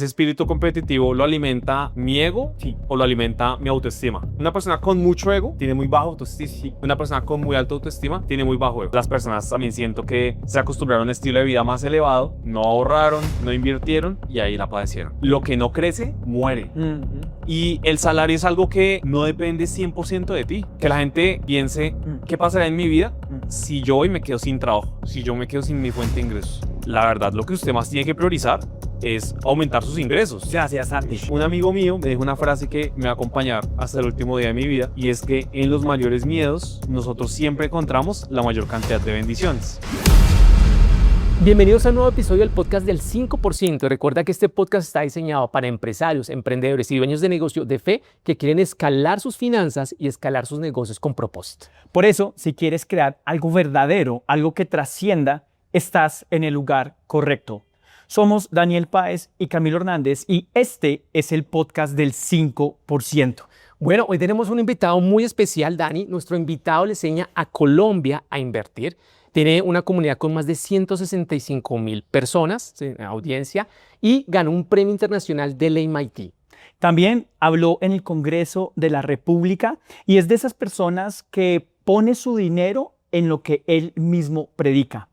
Ese espíritu competitivo lo alimenta mi ego, sí, o lo alimenta mi autoestima. Una persona con mucho ego tiene muy bajo autoestima. Sí. Una persona con muy alta autoestima tiene muy bajo ego. Las personas también siento que se acostumbraron a un estilo de vida más elevado, no ahorraron, no invirtieron y ahí la padecieron. Lo que no crece, muere. Y el salario es algo que no depende 100% de ti. Que la gente piense, ¿qué pasará en mi vida si yo hoy me quedo sin trabajo? Si yo me quedo sin mi fuente de ingresos. La verdad, lo que usted más tiene que priorizar es aumentar sus ingresos. Gracias, Santi. Un amigo mío me dijo una frase que me va a acompañar hasta el último día de mi vida, y es que en los mayores miedos nosotros siempre encontramos la mayor cantidad de bendiciones. Bienvenidos a un nuevo episodio del podcast del 5%. Recuerda que este podcast está diseñado para empresarios, emprendedores y dueños de negocio de fe que quieren escalar sus finanzas y escalar sus negocios con propósito. Por eso, si quieres crear algo verdadero, algo que trascienda, estás en el lugar correcto. Somos Daniel Páez y Camilo Hernández y este es el podcast del 5%. Bueno, hoy tenemos un invitado muy especial, Dani. Nuestro invitado le enseña a Colombia a invertir. Tiene una comunidad con más de 165,000 personas en audiencia y ganó un premio internacional del MIT. También habló en el Congreso de la República y es de esas personas que pone su dinero en lo que él mismo predica.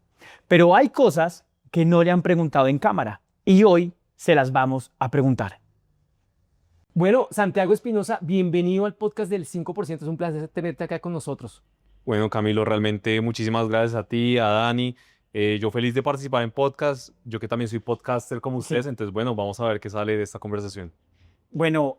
Pero hay cosas que no le han preguntado en cámara y hoy se las vamos a preguntar. Bueno, Santiago Espinosa, bienvenido al podcast del 5%. Es un placer tenerte acá con nosotros. Bueno, Camilo, realmente muchísimas gracias a ti, a Dani. Yo feliz de participar en podcast. Yo que también soy podcaster como ustedes, entonces bueno, vamos a ver qué sale de esta conversación. Bueno,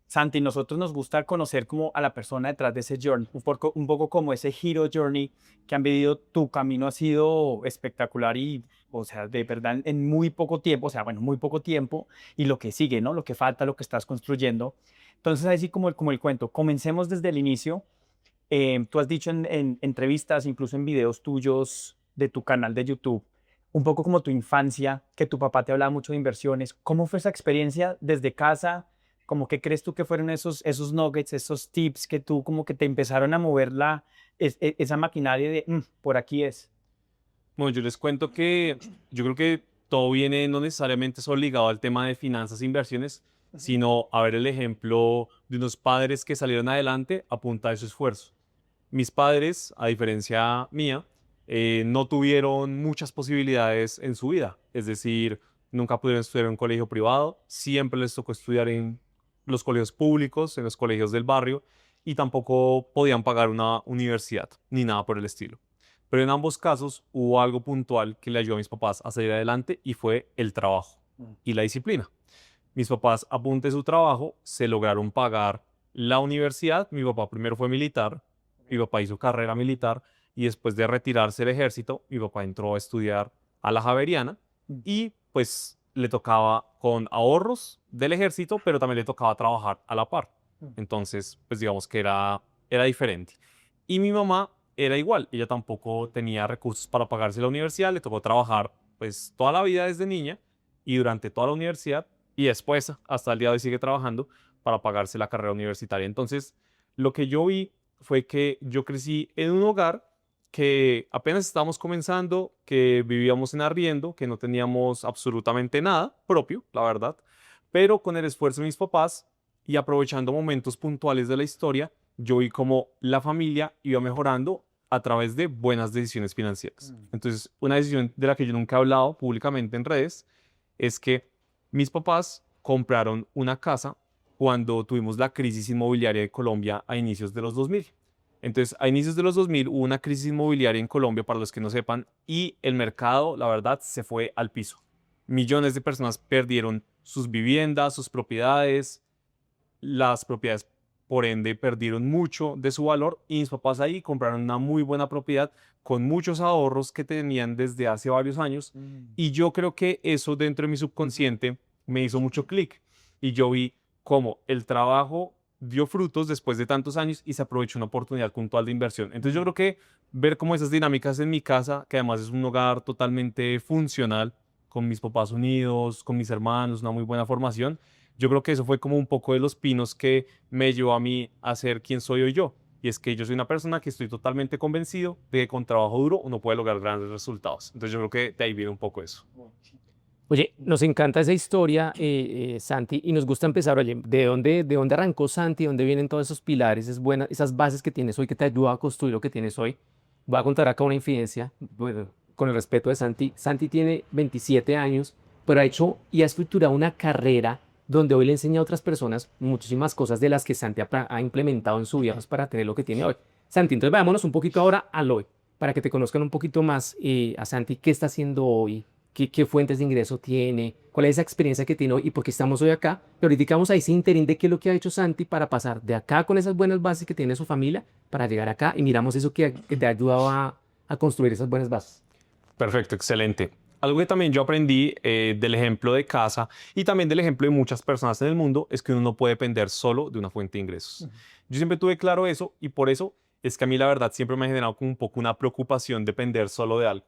Santi, nosotros nos gusta conocer como a la persona detrás de ese journey, un poco como ese hero journey que han vivido. Tu camino ha sido espectacular y, o sea, de verdad, en muy poco tiempo, muy poco tiempo, y lo que sigue, ¿no? Lo que falta, lo que estás construyendo. Entonces, así como el cuento, comencemos desde el inicio. Tú has dicho en entrevistas, incluso en videos tuyos de tu canal de YouTube, un poco como tu infancia, que tu papá te hablaba mucho de inversiones. ¿Cómo fue esa experiencia desde casa? ¿Cómo que crees tú que fueron esos nuggets, esos tips que tú como que te empezaron a mover esa maquinaria de por aquí es? Bueno, yo les cuento que yo creo que todo viene no necesariamente solo ligado al tema de finanzas e inversiones, sino a ver el ejemplo de unos padres que salieron adelante a punta de su esfuerzo. Mis padres, a diferencia mía, no tuvieron muchas posibilidades en su vida. Es decir, nunca pudieron estudiar en un colegio privado, siempre les tocó estudiar en los colegios públicos, en los colegios del barrio, y tampoco podían pagar una universidad, ni nada por el estilo. Pero en ambos casos hubo algo puntual que le ayudó a mis papás a salir adelante y fue el trabajo y la disciplina. Mis papás, a punta de su trabajo, se lograron pagar la universidad. Mi papá primero fue militar, mi papá hizo carrera militar y después de retirarse del ejército, mi papá entró a estudiar a la Javeriana y pues le tocaba con ahorros del ejército, pero también le tocaba trabajar a la par. Entonces, pues digamos que era diferente. Y mi mamá era igual, ella tampoco tenía recursos para pagarse la universidad, le tocó trabajar pues toda la vida desde niña y durante toda la universidad y después hasta el día de hoy sigue trabajando para pagarse la carrera universitaria. Entonces, lo que yo vi fue que yo crecí en un hogar que apenas estábamos comenzando, que vivíamos en arriendo, que no teníamos absolutamente nada propio, la verdad, pero con el esfuerzo de mis papás y aprovechando momentos puntuales de la historia, yo vi cómo la familia iba mejorando a través de buenas decisiones financieras. Entonces, una decisión de la que yo nunca he hablado públicamente en redes es que mis papás compraron una casa cuando tuvimos la crisis inmobiliaria de Colombia a inicios de los 2000. Entonces, a inicios de los 2000 hubo una crisis inmobiliaria en Colombia, para los que no sepan, y el mercado, la verdad, se fue al piso. Millones de personas perdieron sus viviendas, sus propiedades. Las propiedades, por ende, perdieron mucho de su valor y mis papás ahí compraron una muy buena propiedad con muchos ahorros que tenían desde hace varios años. Y yo creo que eso dentro de mi subconsciente me hizo mucho clic y yo vi cómo el trabajo dio frutos después de tantos años y se aprovechó una oportunidad puntual de inversión. Entonces yo creo que ver cómo esas dinámicas en mi casa, que además es un hogar totalmente funcional, con mis papás unidos, con mis hermanos, una muy buena formación, yo creo que eso fue como un poco de los pinos que me llevó a mí a ser quien soy hoy yo. Y es que yo soy una persona que estoy totalmente convencido de que con trabajo duro uno puede lograr grandes resultados. Entonces yo creo que de ahí viene un poco eso. Oye, nos encanta esa historia, Santi, y nos gusta empezar, oye, ¿de dónde arrancó Santi? ¿Dónde vienen todos esos pilares, esas bases que tienes hoy que te ayudan a construir lo que tienes hoy? Voy a contar acá una infidencia, bueno, con el respeto de Santi. Santi tiene 27 años, pero ha hecho y ha estructurado una carrera donde hoy le enseña a otras personas muchísimas cosas de las que Santi ha implementado en su vida pues, para tener lo que tiene hoy. Santi, entonces vámonos un poquito ahora al hoy, para que te conozcan un poquito más a Santi, qué está haciendo hoy, qué fuentes de ingreso tiene, cuál es esa experiencia que tiene hoy y por qué estamos hoy acá. Pero ahorita vamos a ese interín de qué es lo que ha hecho Santi para pasar de acá con esas buenas bases que tiene su familia para llegar acá y miramos eso que te ha ayudado a construir esas buenas bases. Perfecto, excelente. Algo que también yo aprendí del ejemplo de casa y también del ejemplo de muchas personas en el mundo es que uno no puede depender solo de una fuente de ingresos. Yo siempre tuve claro eso y por eso es que a mí la verdad siempre me ha generado como un poco una preocupación depender solo de algo.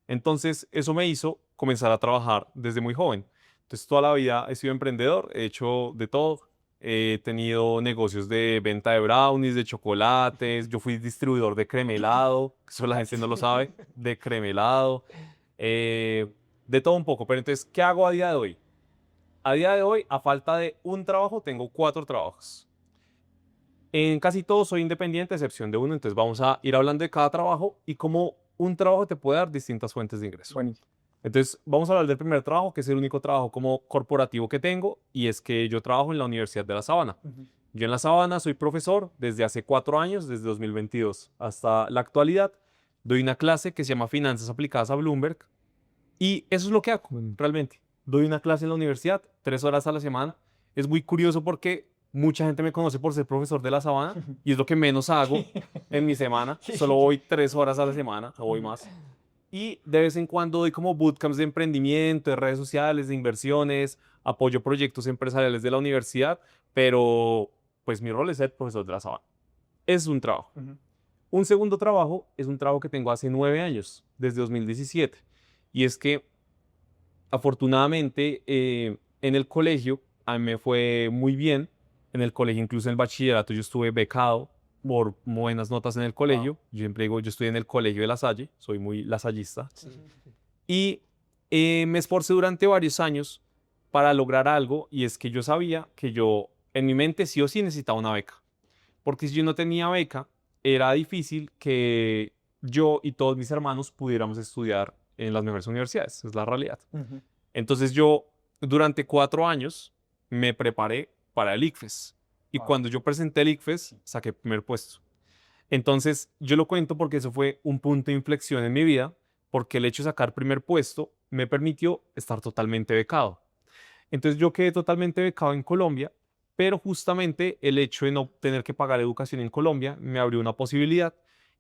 Entonces eso me hizo comenzar a trabajar desde muy joven. Entonces toda la vida he sido emprendedor, he hecho de todo. He tenido negocios de venta de brownies, de chocolates. Yo fui distribuidor de crema helado, eso la gente no lo sabe, de crema helado. eh, de todo un poco. Pero entonces, ¿qué hago a día de hoy? A día de hoy, a falta de un trabajo, tengo 4 trabajos. En casi todos soy independiente, a excepción de uno. Entonces vamos a ir hablando de cada trabajo y cómo un trabajo te puede dar distintas fuentes de ingreso. Buenísimo. Entonces, vamos a hablar del primer trabajo, que es el único trabajo como corporativo que tengo, y es que yo trabajo en la Universidad de La Sabana. Yo en La Sabana soy profesor desde hace 4 años, desde 2022 hasta la actualidad. Doy una clase que se llama Finanzas aplicadas a Bloomberg, y eso es lo que hago realmente. Doy una clase en la universidad, 3 horas a la semana. Es muy curioso porque mucha gente me conoce por ser profesor de La Sabana, y es lo que menos hago en mi semana. Solo voy 3 horas a la semana, no voy más. Y de vez en cuando doy como bootcamps de emprendimiento, de redes sociales, de inversiones, apoyo proyectos empresariales de la universidad, pero pues mi rol es ser profesor de La Sabana. Es un trabajo. Un segundo trabajo es un trabajo que tengo hace 9 años, desde 2017. Y es que afortunadamente en el colegio a mí me fue muy bien. En el colegio, incluso en el bachillerato, yo estuve becado por buenas notas en el colegio. Yo siempre digo, yo estudié en el colegio de La Salle, soy muy lasallista. Y me esforcé durante varios años para lograr algo, y es que yo sabía que yo, en mi mente, sí o sí necesitaba una beca. Porque si yo no tenía beca, era difícil que yo y todos mis hermanos pudiéramos estudiar en las mejores universidades, es la realidad. Entonces yo, durante 4 años, me preparé para el ICFES. Y cuando yo presenté el ICFES, saqué primer puesto. Entonces, yo lo cuento porque eso fue un punto de inflexión en mi vida, porque el hecho de sacar primer puesto me permitió estar totalmente becado. Entonces, yo quedé totalmente becado en Colombia, pero justamente el hecho de no tener que pagar educación en Colombia me abrió una posibilidad,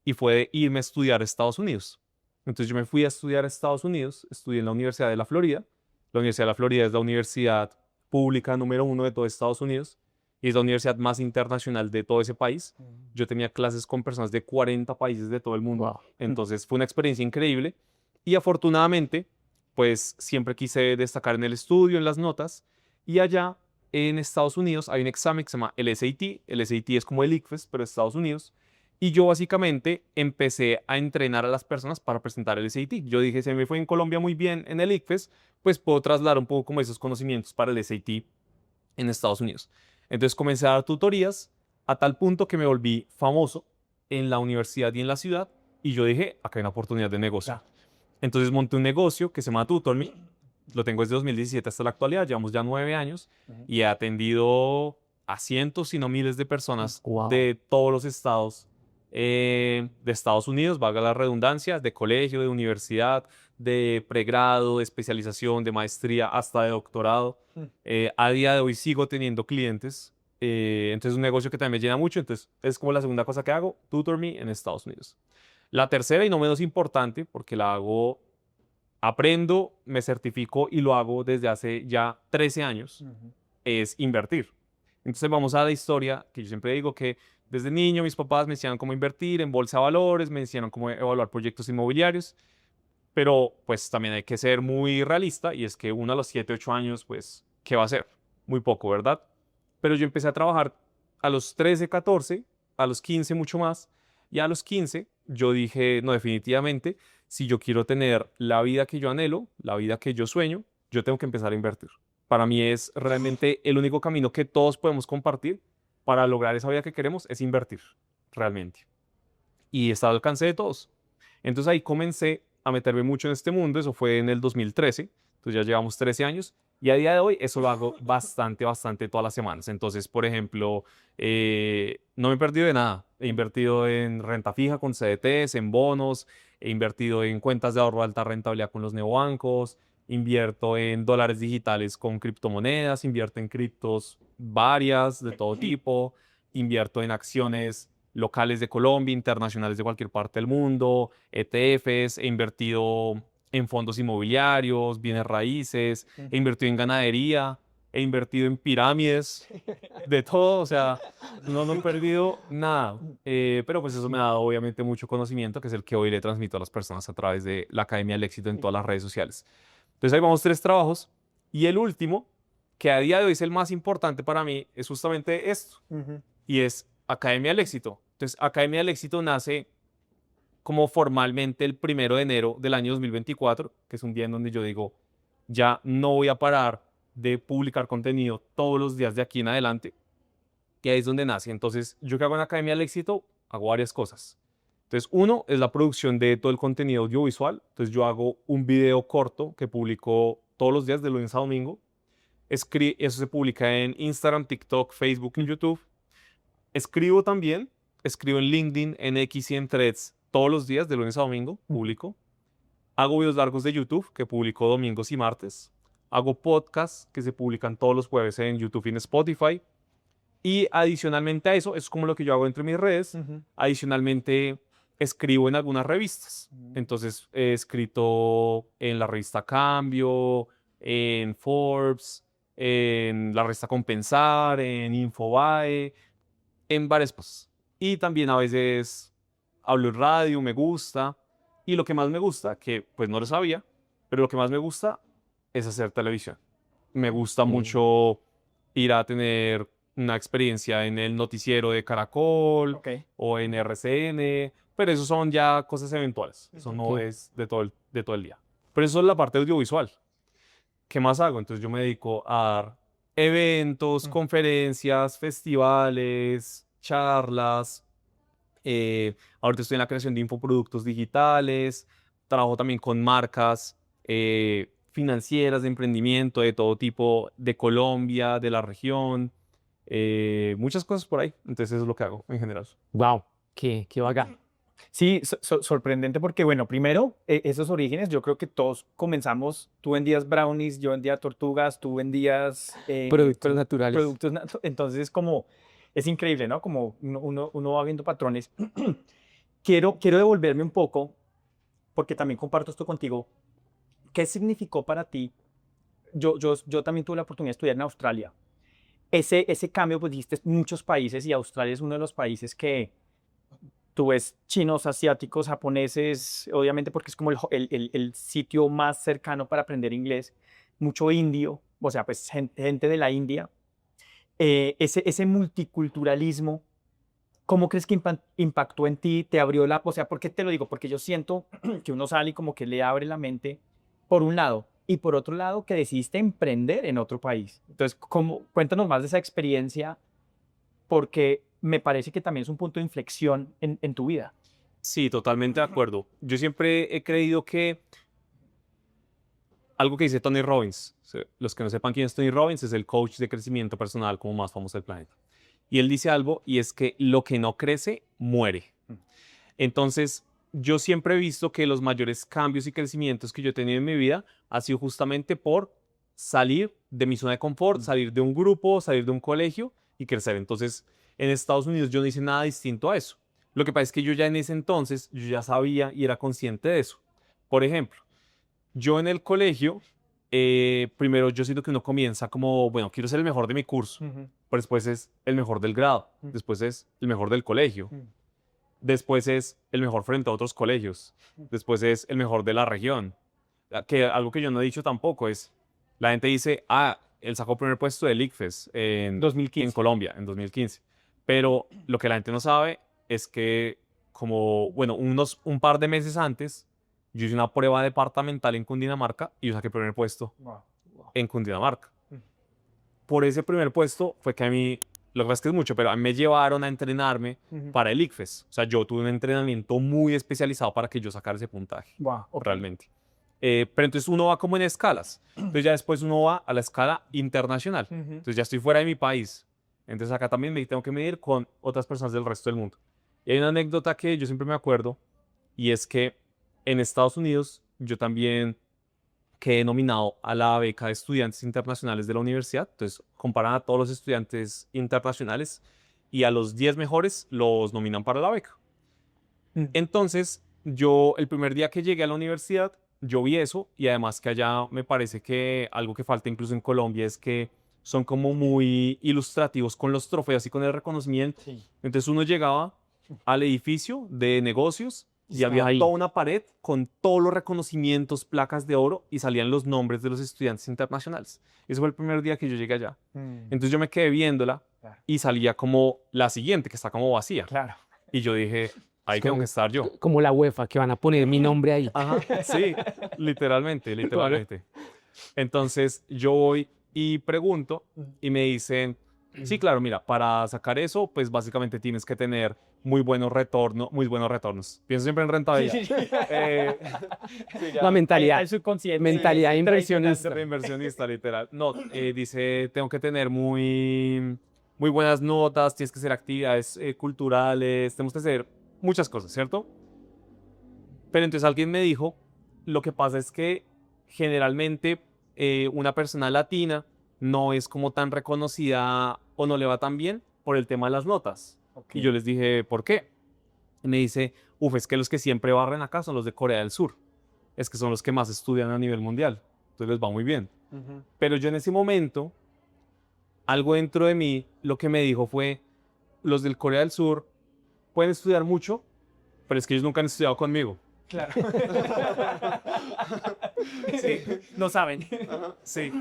y fue de irme a estudiar a Estados Unidos. Entonces, yo me fui a estudiar a Estados Unidos, estudié en la Universidad de la Florida. La Universidad de la Florida es la universidad pública número 1 de todo Estados Unidos y es la universidad más internacional de todo ese país. Yo tenía clases con personas de 40 países de todo el mundo. Wow. Entonces fue una experiencia increíble, y afortunadamente pues siempre quise destacar en el estudio, en las notas, y allá en Estados Unidos hay un examen que se llama el SAT. El SAT es como el ICFES, pero de Estados Unidos. Y yo básicamente empecé a entrenar a las personas para presentar el SAT. Yo dije, se me fue en Colombia muy bien en el ICFES, pues puedo trasladar un poco como esos conocimientos para el SAT en Estados Unidos. Entonces comencé a dar tutorías a tal punto que me volví famoso en la universidad y en la ciudad, y yo dije, acá hay una oportunidad de negocio. Entonces monté un negocio que se llama TutorMe. Lo tengo desde 2017 hasta la actualidad, llevamos ya 9 años y he atendido a cientos, si no miles de personas Wow. de todos los estados de Estados Unidos, valga la redundancia, de colegio, de universidad, de pregrado, de especialización, de maestría, hasta de doctorado. A día de hoy sigo teniendo clientes. Entonces es un negocio que también me llena mucho. Entonces es como la segunda cosa que hago, TutorMe en Estados Unidos. La tercera, y no menos importante, porque la hago, aprendo, me certifico y lo hago desde hace ya 13 años, es invertir. Entonces vamos a la historia, que yo siempre digo que desde niño mis papás me enseñaron cómo invertir en bolsa de valores, me enseñaron cómo evaluar proyectos inmobiliarios, pero pues también hay que ser muy realista, y es que uno a los 7, 8 años, pues, ¿qué va a hacer? Muy poco, ¿verdad? Pero yo empecé a trabajar a los 13, 14, a los 15 mucho más, y a los 15 yo dije, no, definitivamente, si yo quiero tener la vida que yo anhelo, la vida que yo sueño, yo tengo que empezar a invertir. Para mí es realmente el único camino que todos podemos compartir para lograr esa vida que queremos, es invertir, realmente. Y está al alcance de todos. Entonces ahí comencé a meterme mucho en este mundo, eso fue en el 2013, entonces ya llevamos 13 años, y a día de hoy eso lo hago bastante todas las semanas. Entonces, por ejemplo, no me he perdido de nada. He invertido en renta fija con CDTs, en bonos, he invertido en cuentas de ahorro de alta rentabilidad con los neobancos, invierto en dólares digitales con criptomonedas, invierto en criptos varias de todo tipo, invierto en acciones locales de Colombia, internacionales de cualquier parte del mundo, ETFs, he invertido en fondos inmobiliarios, bienes raíces, he invertido en ganadería, he invertido en pirámides, de todo, o sea, no he perdido nada. Pero pues eso me ha dado obviamente mucho conocimiento, que es el que hoy le transmito a las personas a través de la Academia del Éxito en todas las redes sociales. Entonces ahí vamos 3 trabajos y el último, que a día de hoy es el más importante para mí, es justamente esto, y es Academia del Éxito. Entonces, Academia del Éxito nace como formalmente el 1 de enero del año 2024, que es un día en donde yo digo, ya no voy a parar de publicar contenido todos los días de aquí en adelante, y ahí es donde nace. Entonces, ¿yo qué hago en Academia del Éxito? Hago varias cosas. Entonces, uno es la producción de todo el contenido audiovisual. Entonces, yo hago un video corto que publico todos los días de lunes a domingo. Eso se publica en Instagram, TikTok, Facebook y YouTube. Escribo también, escribo en LinkedIn, en X y en Threads todos los días, de lunes a domingo, publico. Hago videos largos de YouTube, que publico domingos y martes. Hago podcasts, que se publican todos los jueves en YouTube y en Spotify. Y adicionalmente a eso, es como lo que yo hago entre mis redes. Adicionalmente, escribo en algunas revistas. Entonces, he escrito en la revista Cambio, en Forbes, en la revista Compensar, en Infobae, en varias cosas. Y también a veces hablo en radio, me gusta. Y lo que más me gusta, que pues no lo sabía, pero lo que más me gusta es hacer televisión. Me gusta mucho ir a tener una experiencia en el noticiero de Caracol o en RCN, pero eso son ya cosas eventuales. Eso no es de todo el día. Pero eso es la parte audiovisual. ¿Qué más hago? Entonces yo me dedico a dar eventos, conferencias, festivales, charlas. Ahorita estoy en la creación de infoproductos digitales. Trabajo también con marcas financieras de emprendimiento de todo tipo, de Colombia, de la región. Muchas cosas por ahí. Entonces eso es lo que hago en general. Wow, qué bacán. Sí, sorprendente porque, bueno, primero, esos orígenes, yo creo que todos comenzamos, tú vendías brownies, yo vendía tortugas, tú vendías Productos naturales. entonces como, es increíble, ¿no? Como uno va viendo patrones. Quiero devolverme un poco, porque también comparto esto contigo. ¿Qué significó para ti? Yo también tuve la oportunidad de estudiar en Australia. Ese cambio, pues dijiste muchos países y Australia es uno de los países que tú ves chinos, asiáticos, japoneses, obviamente porque es como el sitio más cercano para aprender inglés, mucho indio, o sea, pues gente de la India. Ese multiculturalismo, ¿cómo crees que impactó en ti? ¿Te abrió o sea, ¿por qué te lo digo? Porque yo siento que uno sale y como que le abre la mente, por un lado, y por otro lado, que decidiste emprender en otro país. Entonces, cuéntanos más de esa experiencia, porque me parece que también es un punto de inflexión en tu vida. Sí, totalmente de acuerdo. Yo siempre he creído que algo que dice Tony Robbins, los que no sepan quién es Tony Robbins, es el coach de crecimiento personal como más famoso del planeta. Y él dice algo, y es que lo que no crece, muere. Entonces, yo siempre he visto que los mayores cambios y crecimientos que yo he tenido en mi vida ha sido justamente por salir de mi zona de confort, salir de un grupo, salir de un colegio y crecer. Entonces, en Estados Unidos yo no hice nada distinto a eso. Lo que pasa es que yo ya en ese entonces, yo ya sabía y era consciente de eso. Por ejemplo, yo en el colegio, primero yo siento que uno comienza como, bueno, quiero ser el mejor de mi curso, pero después es el mejor del grado, después es el mejor del colegio, después es el mejor frente a otros colegios, después es el mejor de la región. Que algo que yo no he dicho tampoco es, la gente dice, él sacó primer puesto del ICFES en 2015. en Colombia, en 2015. Pero lo que la gente no sabe es que como, bueno, un par de meses antes, yo hice una prueba departamental en Cundinamarca y yo saqué primer puesto. Wow. en Cundinamarca. Por ese primer puesto fue que a mí, lo que pasa es que es mucho, pero a mí me llevaron a entrenarme para el ICFES. O sea, yo tuve un entrenamiento muy especializado para que yo sacara ese puntaje, Wow, ok. realmente. Pero entonces uno va como en escalas. Entonces ya después uno va a la escala internacional. Entonces ya estoy fuera de mi país. Entonces acá también me tengo que medir con otras personas del resto del mundo. Y hay una anécdota que yo siempre me acuerdo, y es que en Estados Unidos yo también quedé nominado a la beca de estudiantes internacionales de la universidad. Entonces comparan a todos los estudiantes internacionales y a los 10 mejores los nominan para la beca. Entonces yo el primer día que llegué a la universidad, yo vi eso, y además que allá me parece que algo que falta incluso en Colombia es que son como muy ilustrativos con los trofeos y con el reconocimiento. Sí. Entonces uno llegaba al edificio de negocios y Estaba había ahí. toda una pared con todos los reconocimientos, placas de oro, y salían los nombres de los estudiantes internacionales. Ese fue el primer día que yo llegué allá. Entonces yo me quedé viéndola Claro. y salía como la siguiente, que está como vacía. Claro. Y yo dije, ahí tengo que estar yo. Como la UEFA, que van a poner mi nombre ahí. Ajá, sí, literalmente, literalmente. Entonces yo voy y pregunto y me dicen, sí, claro, mira, para sacar eso, pues básicamente tienes que tener muy buenos retornos. Pienso siempre en rentabilidad. Eh, La mentalidad. Hay subconsciente. Mentalidad Sí, inversionista. de inversionista, literal. No, dice, tengo que tener muy buenas notas, tienes que hacer actividades culturales, tenemos que hacer muchas cosas, ¿cierto? Pero entonces alguien me dijo, lo que pasa es que generalmente una persona latina no es como tan reconocida o no le va tan bien por el tema de las notas. Ok. Y yo les dije, ¿por qué? Y me dice, es que los que siempre barren acá son los de Corea del Sur. Es que son los que más estudian a nivel mundial. Entonces les va muy bien. Pero yo en ese momento, algo dentro de mí, lo que me dijo fue, los del Corea del Sur pueden estudiar mucho, pero es que ellos nunca han estudiado conmigo. Claro. Sí, no saben. Sí.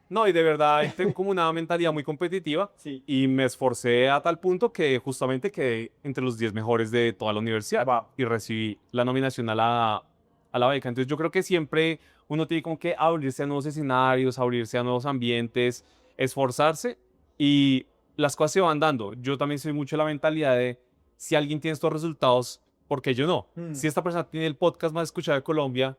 No, y de verdad tengo como una mentalidad muy competitiva, Sí. y me esforcé a tal punto que justamente quedé entre los 10 mejores de toda la universidad. Wow. Y recibí la nominación a la beca. Entonces yo creo que siempre uno tiene como que abrirse a nuevos escenarios, abrirse a nuevos ambientes, esforzarse, y las cosas se van dando. Yo también soy mucho de la mentalidad de, si alguien tiene estos resultados, ¿por qué yo no? Si esta persona tiene el podcast más escuchado de Colombia,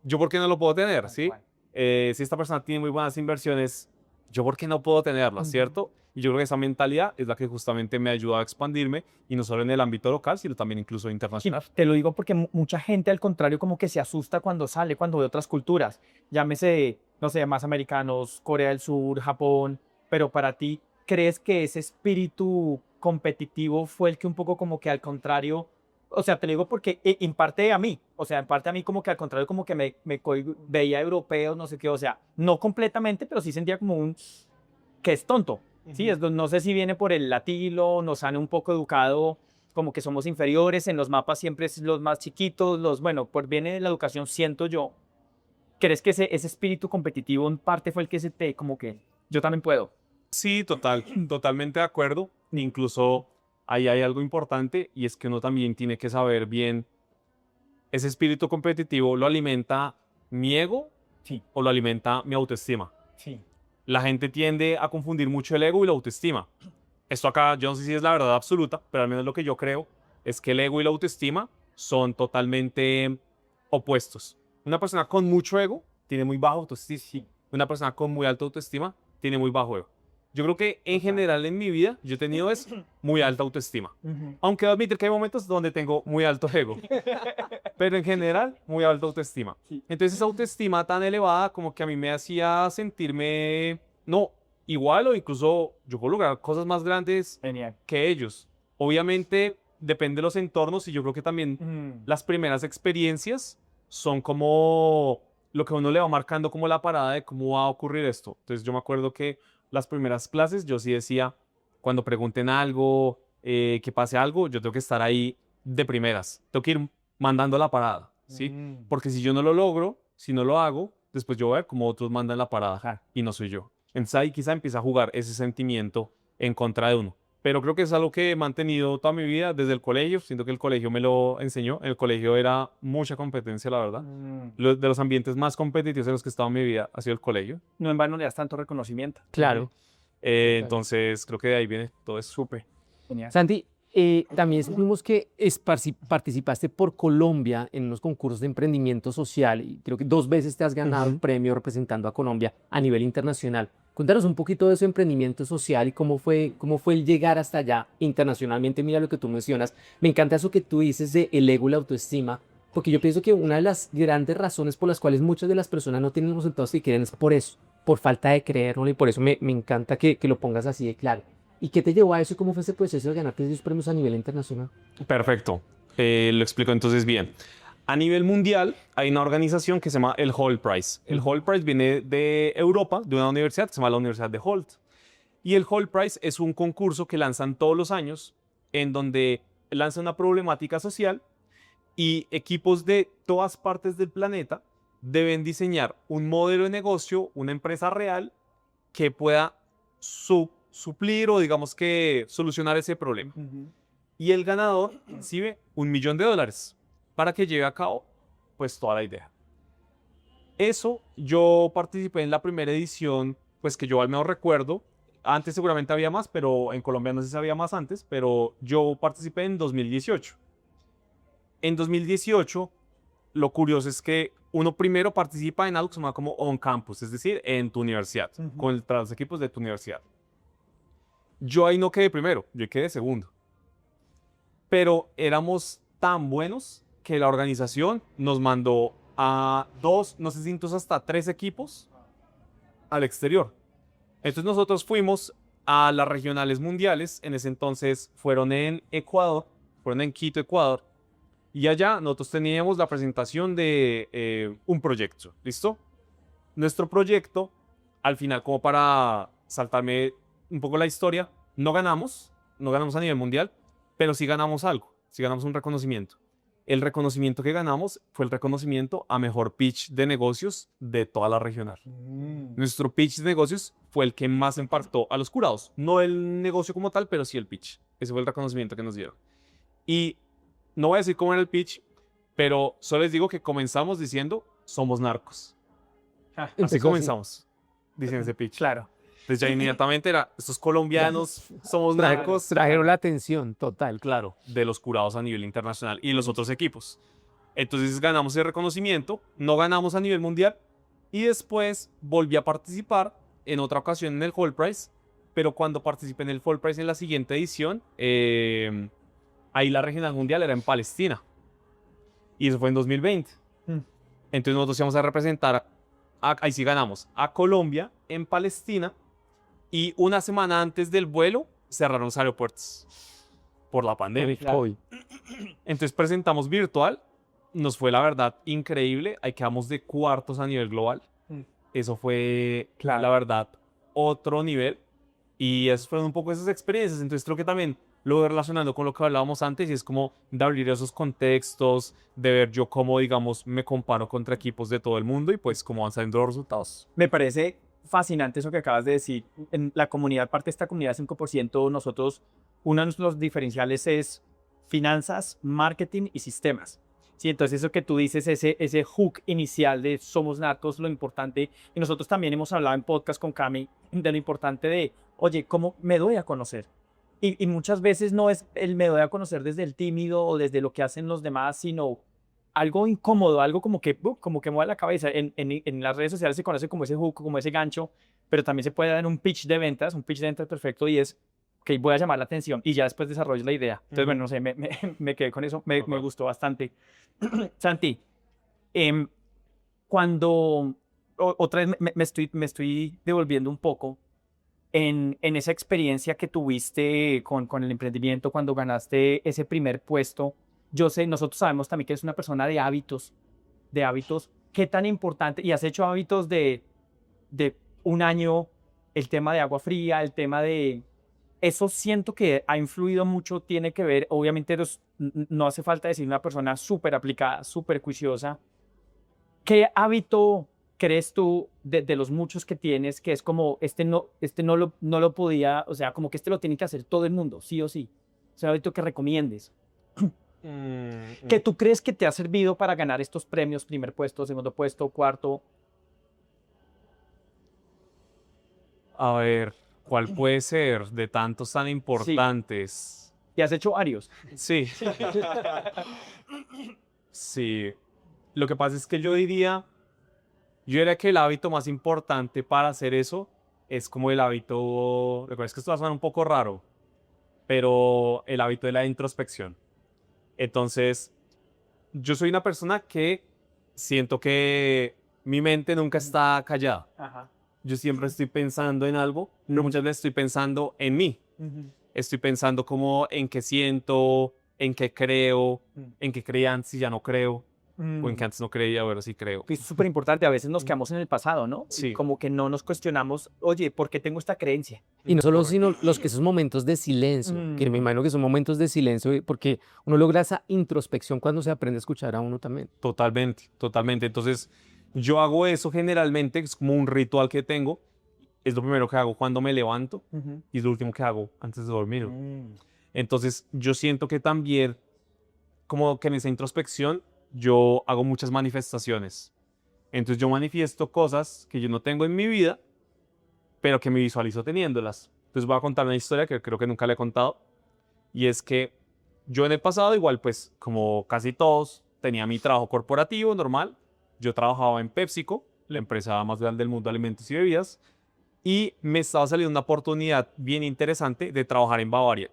¿yo por qué no lo puedo tener? ¿Sí? Si esta persona tiene muy buenas inversiones, ¿yo por qué no puedo tenerlas? ¿Cierto? Y yo creo que esa mentalidad es la que justamente me ayuda a expandirme, y no solo en el ámbito local, sino también incluso Sí, internacional. te lo digo porque mucha gente al contrario como que se asusta cuando sale, cuando ve otras culturas. Llámese, no sé, más americanos, Corea del Sur, Japón, pero para ti, ¿crees que ese espíritu competitivo fue el que un poco como que al contrario, o sea, te lo digo porque en parte a mí, o sea, en parte a mí como que al contrario como que veía europeos, no sé qué, o sea, no completamente, pero sí sentía como un, que es tonto. Sí, no sé si viene por el latino, nos han un poco educado como que somos inferiores, en los mapas siempre es los más chiquitos, bueno, pues viene de la educación, siento yo. ¿Crees que ese espíritu competitivo en parte fue el que se te, como que yo también puedo? Sí, totalmente de acuerdo. Incluso ahí hay algo importante, y es que uno también tiene que saber bien, ese espíritu competitivo lo alimenta mi ego Sí, o lo alimenta mi autoestima. sí. La gente tiende a confundir mucho el ego y la autoestima. Esto acá, yo no sé si es la verdad absoluta, pero al menos lo que yo creo es que el ego y la autoestima son totalmente opuestos. Una persona con mucho ego tiene muy bajo autoestima. Una persona con muy alta autoestima tiene muy bajo ego. Yo creo que en general en mi vida yo he tenido es muy alta autoestima. Aunque debo admitir que hay momentos donde tengo muy alto ego. Pero en general, muy alta autoestima. Sí. Entonces esa autoestima tan elevada como que a mí me hacía sentirme, no, igual, o incluso yo puedo lograr cosas más grandes Genial. que ellos. Obviamente depende de los entornos, y yo creo que también las primeras experiencias son como lo que a uno le va marcando como la parada de cómo va a ocurrir esto. Entonces yo me acuerdo que las primeras clases yo sí decía, cuando pregunten algo, que pase algo, yo tengo que estar ahí de primeras. Tengo que ir mandando la parada, ¿sí? Porque si yo no lo logro, si no lo hago, después yo voy a ver cómo otros mandan la parada Ajá. y no soy yo. Entonces ahí quizá empieza a jugar ese sentimiento en contra de uno. pero creo que es algo que he mantenido toda mi vida desde el colegio. Siento que el colegio me lo enseñó. En el colegio era mucha competencia, la verdad. De los ambientes más competitivos en los que he estado en mi vida ha sido el colegio. No en vano le das tanto reconocimiento. Claro. Entonces, creo que de ahí viene todo eso. Súper. Genial. Santi, también supimos que participaste por Colombia en unos concursos de emprendimiento social y creo que 2 veces te has ganado un premio representando a Colombia a nivel internacional. Cuéntanos un poquito de ese emprendimiento social y cómo fue el llegar hasta allá internacionalmente. Mira lo que tú mencionas. Me encanta eso que tú dices de el ego y la autoestima, porque yo pienso que una de las grandes razones por las cuales muchas de las personas no tienen los resultados que quieren es por eso, por falta de creerlo, y por eso me encanta que lo pongas así de claro. ¿Y qué te llevó a eso y cómo fue ese proceso de ganarte esos premios a nivel internacional? Perfecto. Lo explico entonces bien. A nivel mundial hay una organización que se llama el Hall Prize. El Hall Prize viene de Europa, de una universidad que se llama la Universidad de Holt. Y el Hall Prize es un concurso que lanzan todos los años en donde lanzan una problemática social y equipos de todas partes del planeta deben diseñar un modelo de negocio, una empresa real que pueda suplir o digamos que solucionar ese problema. Y el ganador recibe $1.000.000 para que lleve a cabo pues toda la idea. Eso yo participé en la primera edición, pues que yo al menos recuerdo. Antes seguramente había más, pero en Colombia no sé si había más antes, pero yo participé en 2018. En 2018, lo curioso es que uno primero participa en algo que se llama como on campus, es decir, en tu universidad, contra los equipos de tu universidad. Yo ahí no quedé primero, yo quedé segundo. Pero éramos tan buenos que la organización nos mandó a 2, no sé si incluso hasta 3 equipos al exterior. Entonces nosotros fuimos a las regionales mundiales, en ese entonces fueron en Ecuador, fueron en Quito, Ecuador, y allá nosotros teníamos la presentación de un proyecto, ¿listo? Nuestro proyecto, al final, como para saltarme un poco la historia, no ganamos a nivel mundial, pero sí ganamos algo, sí ganamos un reconocimiento. El reconocimiento que ganamos fue el reconocimiento a mejor pitch de negocios de toda la regional. Nuestro pitch de negocios fue el que más impactó a los curados. No el negocio como tal, pero sí el pitch. Ese fue el reconocimiento que nos dieron. Y no voy a decir cómo era el pitch, pero solo les digo que comenzamos diciendo, somos narcos. Así comenzamos, diciendo ese pitch. Claro. Entonces ya inmediatamente era, estos colombianos somos narcos. Trajeron la atención total, claro. De los curados a nivel internacional y los otros equipos. Entonces ganamos el reconocimiento, no ganamos a nivel mundial y después volví a participar en otra ocasión en el Hall Prize, pero cuando participé en el Hall Prize en la siguiente edición, ahí la regional mundial era en Palestina y eso fue en 2020. Entonces nosotros íbamos a representar, ahí sí ganamos, a Colombia en Palestina. Y una semana antes del vuelo cerraron los aeropuertos por la pandemia. Entonces presentamos virtual. Nos fue la verdad increíble. Ahí quedamos de cuartos a nivel global. Eso fue la verdad otro nivel. Y eso fueron un poco esas experiencias. Entonces creo que también lo voy relacionando con lo que hablábamos antes y es como de abrir esos contextos, de ver yo cómo, digamos, me comparo contra equipos de todo el mundo y pues cómo van saliendo los resultados. Me parece fascinante eso que acabas de decir. En la comunidad, parte de esta comunidad 5%, nosotros, uno de nuestros diferenciales es finanzas, marketing y sistemas. Sí, entonces eso que tú dices, ese hook inicial de somos narcos, lo importante, y nosotros también hemos hablado en podcast con Cami de lo importante de, oye, ¿cómo me doy a conocer? Y muchas veces no es el me doy a conocer desde el tímido o desde lo que hacen los demás, sino algo incómodo, algo como que mueve la cabeza. En las redes sociales se conoce como ese hook, como ese gancho, pero también se puede dar en un pitch de ventas perfecto y es, ok, voy a llamar la atención y ya después desarrollo la idea. Entonces, bueno, no sé, me quedé con eso, me gustó bastante. Santi, cuando, otra vez me estoy devolviendo un poco en esa experiencia que tuviste con el emprendimiento cuando ganaste ese primer puesto. Yo sé, nosotros sabemos también que eres una persona de hábitos, qué tan importante, y has hecho hábitos de un año, el tema de agua fría, el tema de, eso siento que ha influido mucho, tiene que ver, obviamente no hace falta decir una persona súper aplicada, súper juiciosa. ¿Qué crees tú de los muchos que tienes que es como, no lo podía, o sea, como que lo tiene que hacer todo el mundo, sí o sí? O sea, hábito que recomiendes. Que tú crees que te ha servido para ganar estos premios, primer puesto, segundo puesto, cuarto. A ver, ¿cuál puede ser de tantos tan importantes? Y has hecho varios. Sí. Sí. Lo que pasa es que yo diría que el hábito más importante para hacer eso es como el hábito, recuerda que esto va a sonar un poco raro, pero el hábito de la introspección. Entonces, yo soy una persona que siento que mi mente nunca está callada. Ajá. Yo siempre estoy pensando en algo, pero muchas veces estoy pensando en mí. Estoy pensando como en qué siento, en qué creo, en qué creía antes y ya no creo, o en que antes no creía, ahora sí creo. Es súper importante, a veces nos quedamos en el pasado, ¿no? Sí. Y como que no nos cuestionamos, oye, ¿por qué tengo esta creencia? Y no solo, sino esos momentos de silencio, que me imagino que son momentos de silencio, porque uno logra esa introspección cuando se aprende a escuchar a uno también. Totalmente, totalmente. Entonces, yo hago eso generalmente, es como un ritual que tengo. Es lo primero que hago cuando me levanto y es lo último que hago antes de dormir. Entonces, yo siento que también, como que en esa introspección, yo hago muchas manifestaciones. Entonces, yo manifiesto cosas que yo no tengo en mi vida, pero que me visualizo teniéndolas. Entonces, voy a contar una historia que creo que nunca le he contado. Y es que yo en el pasado, igual, pues, como casi todos, tenía mi trabajo corporativo normal. Yo trabajaba en PepsiCo, la empresa más grande del mundo de alimentos y bebidas. Y me estaba saliendo una oportunidad bien interesante de trabajar en Bavaria,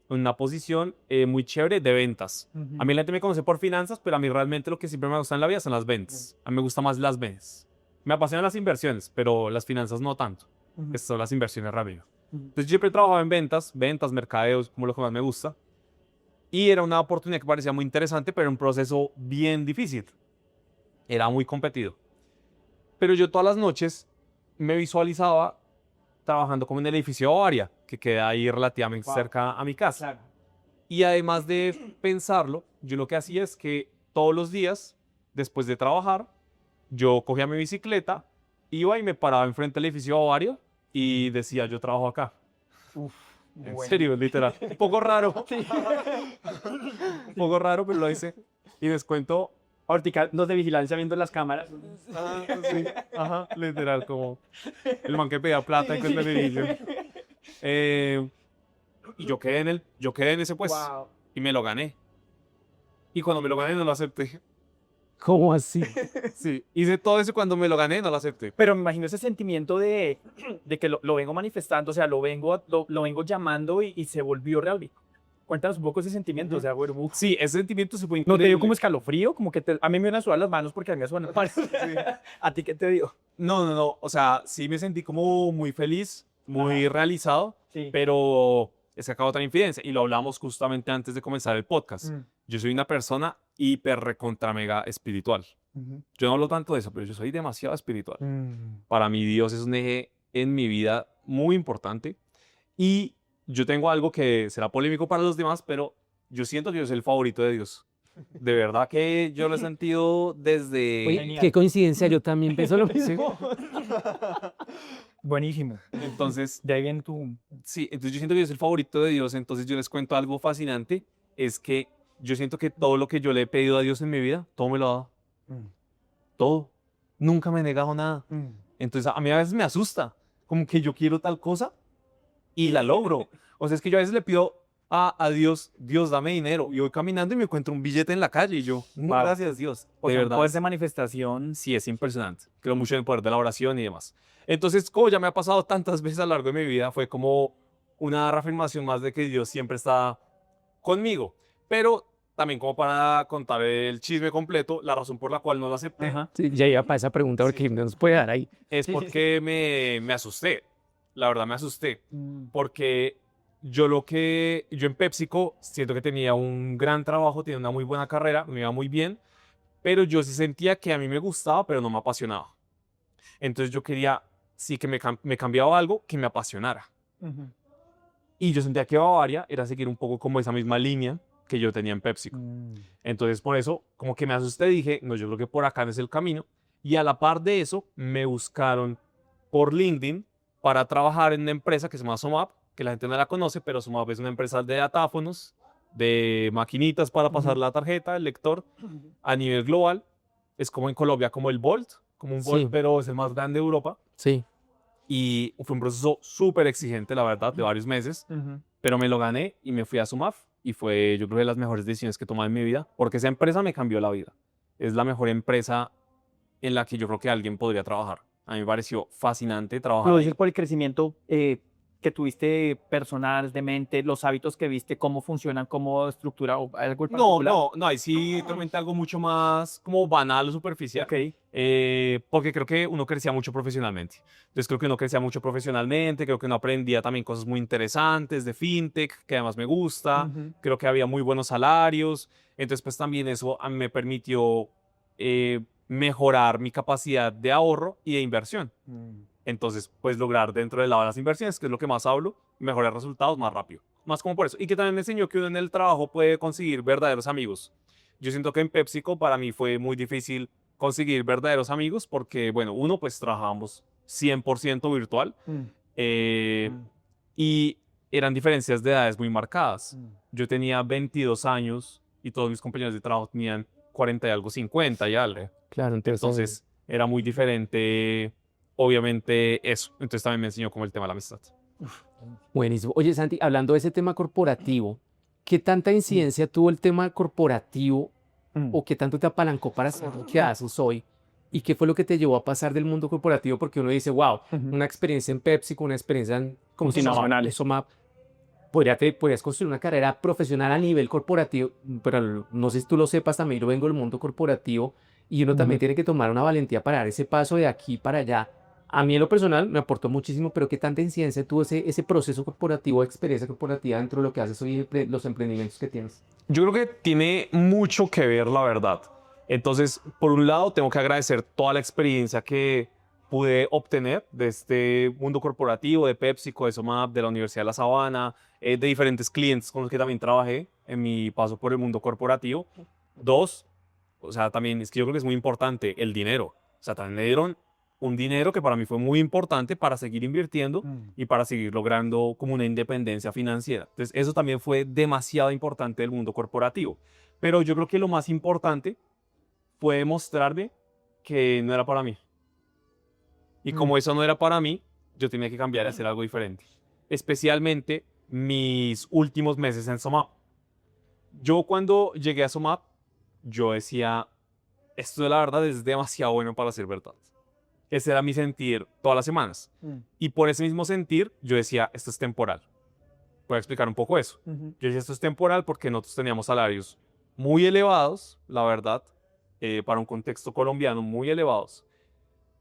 en una posición muy chévere de ventas. A mí la gente me conoce por finanzas, pero a mí realmente lo que siempre me gusta en la vida son las ventas. A mí me gustan más las ventas. Me apasionan las inversiones, pero las finanzas no tanto. Estas son las inversiones rápido. Entonces yo siempre he trabajado en ventas, mercadeos, como lo que más me gusta. Y era una oportunidad que parecía muy interesante, pero era un proceso bien difícil. Era muy competido. Pero yo todas las noches me visualizaba trabajando como en el edificio Bavaria, que queda ahí relativamente cerca a mi casa. Claro. Y además de pensarlo, yo lo que hacía es que todos los días, después de trabajar, yo cogía mi bicicleta, iba y me paraba enfrente del edificio Bavaria y decía, yo trabajo acá. En serio, literal. Un poco raro. Un poco raro, pero lo hice. Y les cuento. Ahorita los de vigilancia viendo las cámaras. Sí, ajá, literal, como el man que pedía plata en el edificio. Y yo quedé en ese puesto y me lo gané. Y cuando me lo gané no lo acepté. ¿Cómo así? Sí, hice todo eso y cuando me lo gané no lo acepté. Pero me imagino ese sentimiento de que lo vengo manifestando, o sea, lo vengo llamando y se volvió real. Cuéntanos un poco ese sentimiento, o sea, bueno, Sí, ese sentimiento se fue ¿no te dio increíble. como escalofrío? Como que a mí me iban a sudar las manos porque a mí me suenan las manos. ¿A ti qué te dio? No. O sea, sí me sentí como muy feliz, muy realizado, Sí. pero es que acabo de otra infidencia y lo hablamos justamente antes de comenzar el podcast. Yo soy una persona hiper recontra mega espiritual. Yo no hablo tanto de eso, pero yo soy demasiado espiritual. Para mí Dios es un eje en mi vida muy importante y yo tengo algo que será polémico para los demás, pero yo siento que yo soy el favorito de Dios. De verdad que yo lo he sentido desde... Oye, Genial. qué coincidencia, yo también pienso lo mismo. Buenísimo. Entonces, De ahí viene tu... sí, entonces yo siento que yo soy el favorito de Dios, entonces yo les cuento algo fascinante, es que yo siento que todo lo que yo le he pedido a Dios en mi vida, todo me lo ha dado. Todo. Nunca me he negado nada. Entonces a mí a veces me asusta, como que yo quiero tal cosa y la logro. O sea, es que yo a veces le pido a Dios, Dios, dame dinero. Y voy caminando y me encuentro un billete en la calle y yo, no, Wow. gracias Dios. O De sea, verdad. poder de manifestación. Sí, es impresionante. Creo mucho en el poder de la oración y demás. Entonces, como ya me ha pasado tantas veces a lo largo de mi vida, fue como una reafirmación más de que Dios siempre está conmigo. Pero también como para contar el chisme completo, la razón por la cual no lo acepté Ajá. Sí, ya iba para esa pregunta porque no nos puede dar ahí. es Sí, sí, porque me asusté. La verdad me asusté. Porque yo en PepsiCo siento que tenía un gran trabajo, tenía una muy buena carrera, me iba muy bien, pero yo sí sentía que a mí me gustaba, pero no me apasionaba. Entonces yo quería, sí que me cambiaba algo que me apasionara. Y yo sentía que Bavaria era seguir un poco como esa misma línea que yo tenía en PepsiCo. Entonces por eso como que me asusté y dije, no, yo creo que por acá no es el camino. Y a la par de eso, me buscaron por LinkedIn para trabajar en una empresa que se llama SumUp, que la gente no la conoce, pero SumUp es una empresa de datáfonos, de maquinitas para pasar la tarjeta, el lector, a nivel global. Es como en Colombia, como el Bolt, como un Bolt, Sí. pero es el más grande de Europa. Sí. Y fue un proceso súper exigente, la verdad, de varios meses, pero me lo gané y me fui a SumUp y fue, yo creo, de las mejores decisiones que he tomado en mi vida, porque esa empresa me cambió la vida. Es la mejor empresa en la que yo creo que alguien podría trabajar. A mí me pareció fascinante trabajar Lo ahí. dices por el crecimiento que tuviste personal, de mente, los hábitos que viste, cómo funcionan, cómo estructura o algo en No, particular. no, ahí sí realmente algo mucho más como banal o superficial. Ok. Porque creo que uno crecía mucho profesionalmente. Entonces creo que uno crecía mucho profesionalmente, creo que uno aprendía también cosas muy interesantes de fintech, que además me gusta, creo que había muy buenos salarios, entonces pues también eso a mí me permitió mejorar mi capacidad de ahorro y de inversión. Entonces, pues lograr dentro del lado de las inversiones, que es lo que más hablo, mejorar resultados más rápido. Más como por eso. Y que también me enseñó que uno en el trabajo puede conseguir verdaderos amigos. Yo siento que en PepsiCo para mí fue muy difícil conseguir verdaderos amigos porque, bueno, uno, pues trabajamos 100% virtual y eran diferencias de edades muy marcadas. Yo tenía 22 años y todos mis compañeros de trabajo tenían 40 y algo, 50 y algo. Claro, Entonces era muy diferente, obviamente, eso. Entonces también me enseñó como el tema de la amistad. buenísimo. Oye, Santi, hablando de ese tema corporativo, ¿qué tanta incidencia tuvo el tema corporativo o qué tanto te apalancó para hacer lo que haces hoy? ¿Y qué fue lo que te llevó a pasar del mundo corporativo? Porque uno dice, wow, una experiencia en Pepsi, una experiencia en, como se llama, Internacionales. SumUp, podrías construir una carrera profesional a nivel corporativo, pero no sé si tú lo sepas, también yo vengo del mundo corporativo y uno también tiene que tomar una valentía para dar ese paso de aquí para allá. A mí en lo personal me aportó muchísimo, pero ¿qué tanta incidencia tuvo ese proceso corporativo, experiencia corporativa dentro de lo que haces hoy, los emprendimientos que tienes? Yo creo que tiene mucho que ver, la verdad. Entonces, por un lado, tengo que agradecer toda la experiencia que pude obtener de este mundo corporativo, de PepsiCo, de SumUp, de la Universidad de La Sabana, de diferentes clientes con los que también trabajé en mi paso por el mundo corporativo. Dos, o sea, también es que yo creo que es muy importante el dinero. O sea, también me dieron un dinero que para mí fue muy importante para seguir invirtiendo y para seguir logrando como una independencia financiera. Entonces, eso también fue demasiado importante del mundo corporativo. Pero yo creo que lo más importante fue demostrarme que no era para mí. Y como eso no era para mí, yo tenía que cambiar y hacer algo diferente. Especialmente mis últimos meses en SumUp. Yo cuando llegué a SumUp, yo decía, esto de la verdad es demasiado bueno para ser verdad. Ese era mi sentir todas las semanas. Y por ese mismo sentir, yo decía, esto es temporal. Voy a explicar un poco eso. Yo decía, esto es temporal porque nosotros teníamos salarios muy elevados, la verdad, para un contexto colombiano muy elevados.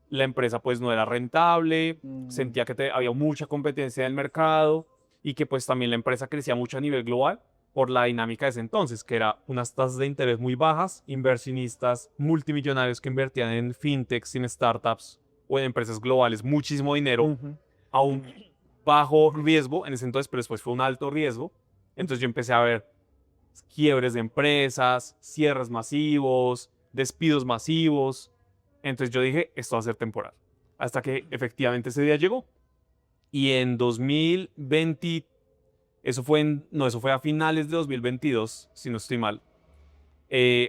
La empresa pues no era rentable, sentía que había mucha competencia en el mercado y que pues también la empresa crecía mucho a nivel global por la dinámica de ese entonces, que era unas tasas de interés muy bajas, inversionistas multimillonarios que invertían en fintechs, en startups o en empresas globales, muchísimo dinero a un bajo riesgo en ese entonces, pero después fue un alto riesgo. Entonces yo empecé a ver quiebres de empresas, cierres masivos, despidos masivos. Entonces yo dije, esto va a ser temporal. Hasta que efectivamente ese día llegó. Y en 2020, eso fue a finales de 2022, si no estoy mal,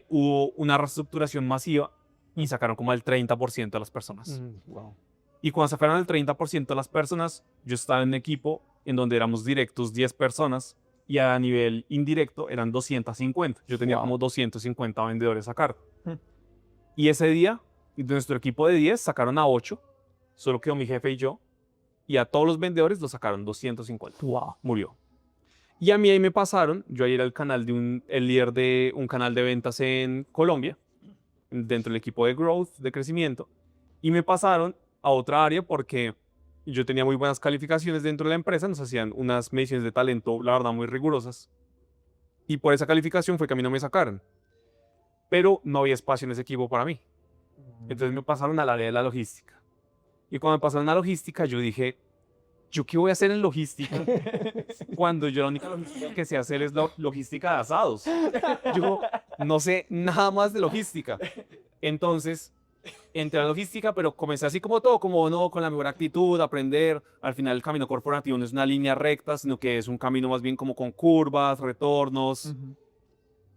hubo una reestructuración masiva y sacaron como el 30% de las personas. Wow. Y cuando sacaron el 30% de las personas, yo estaba en un equipo en donde éramos directos 10 personas y a nivel indirecto eran 250. Yo tenía como 250 vendedores a cargo. Y ese día, de nuestro equipo de 10 sacaron a 8, solo quedó mi jefe y yo, y a todos los vendedores los sacaron 250. Wow. Murió. Y a mí ahí me pasaron, yo ahí era el líder de un canal de ventas en Colombia, dentro del equipo de growth, de crecimiento, y me pasaron a otra área porque yo tenía muy buenas calificaciones dentro de la empresa, nos hacían unas mediciones de talento, la verdad, muy rigurosas, y por esa calificación fue que a mí no me sacaron, pero no había espacio en ese equipo para mí. Entonces me pasaron al área de la logística. Y cuando me pasaron a logística, yo dije, ¿yo qué voy a hacer en logística? Cuando yo la única logística que sé hacer es logística de asados. Yo no sé nada más de logística. Entonces entré a logística, pero comencé así como todo, como no, con la mejor actitud, aprender. Al final el camino corporativo no es una línea recta, sino que es un camino más bien como con curvas, retornos.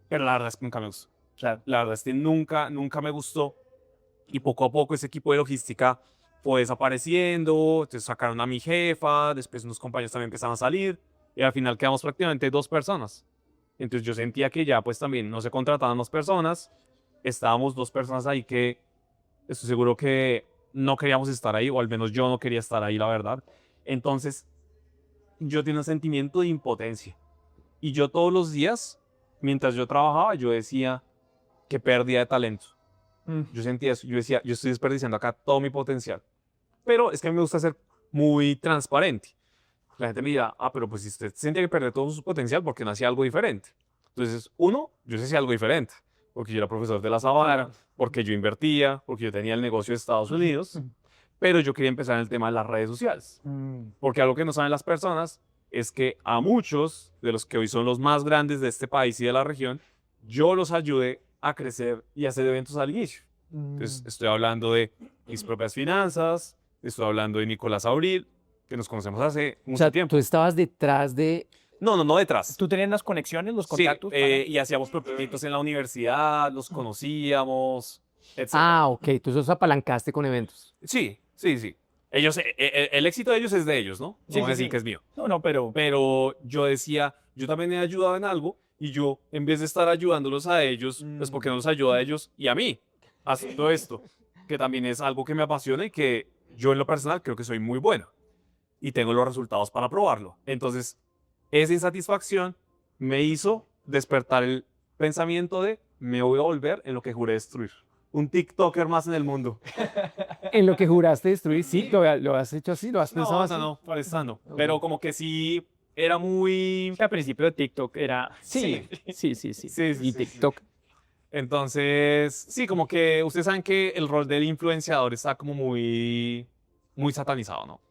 Pero la verdad es que nunca me gustó. Claro. La verdad es que nunca me gustó. Y poco a poco ese equipo de logística fue desapareciendo. Entonces sacaron a mi jefa, después unos compañeros también empezaron a salir. Y al final quedamos prácticamente 2 personas. Entonces yo sentía que ya pues también no se contrataban más personas. Estábamos 2 personas ahí que estoy seguro que no queríamos estar ahí, o al menos yo no quería estar ahí, la verdad. Entonces yo tenía un sentimiento de impotencia. Y yo todos los días, mientras yo trabajaba, yo decía, qué pérdida de talento. Yo sentía eso, yo decía, yo estoy desperdiciando acá todo mi potencial. Pero es que a mí me gusta ser muy transparente. La gente me dirá, pero pues si usted sentía que perdió todo su potencial, ¿por qué no hacía algo diferente? Entonces, uno, yo sí hacía algo diferente, porque yo era profesor de la Sabana, porque yo invertía, porque yo tenía el negocio de Estados Unidos, pero yo quería empezar en el tema de las redes sociales. Porque algo que no saben las personas es que a muchos de los que hoy son los más grandes de este país y de la región, yo los ayudé a crecer y a hacer eventos al inicio. Entonces, estoy hablando de mis propias finanzas, estoy hablando de Nicolás Abril, que nos conocemos hace O mucho sea, tiempo. tú estabas detrás de... No detrás. ¿Tú tenías las conexiones, los Sí, contactos? y hacíamos proyectos en la universidad, los conocíamos, etc. Ok, tú los apalancaste con eventos. Sí. Ellos, el éxito de ellos es de ellos, ¿no? Sí, No voy a sí, decir sí. que es mío. No, pero Pero yo decía, yo también he ayudado en algo y yo, en vez de estar ayudándolos a ellos, pues porque no los ayuda a ellos y a mí haciendo esto, que también es algo que me apasiona y que yo en lo personal creo que soy muy bueno y tengo los resultados para probarlo. Entonces, esa insatisfacción me hizo despertar el pensamiento de me voy a volver en lo que juré destruir. Un TikToker más en el mundo. En lo que juraste destruir, sí, lo has hecho así, lo has pensado así. No, para esta no. Pero como que sí, era muy... al principio de TikTok era... Sí. Sí. Y TikTok. Entonces, sí, como que ustedes saben que el rol del influenciador está como muy satanizado, ¿no?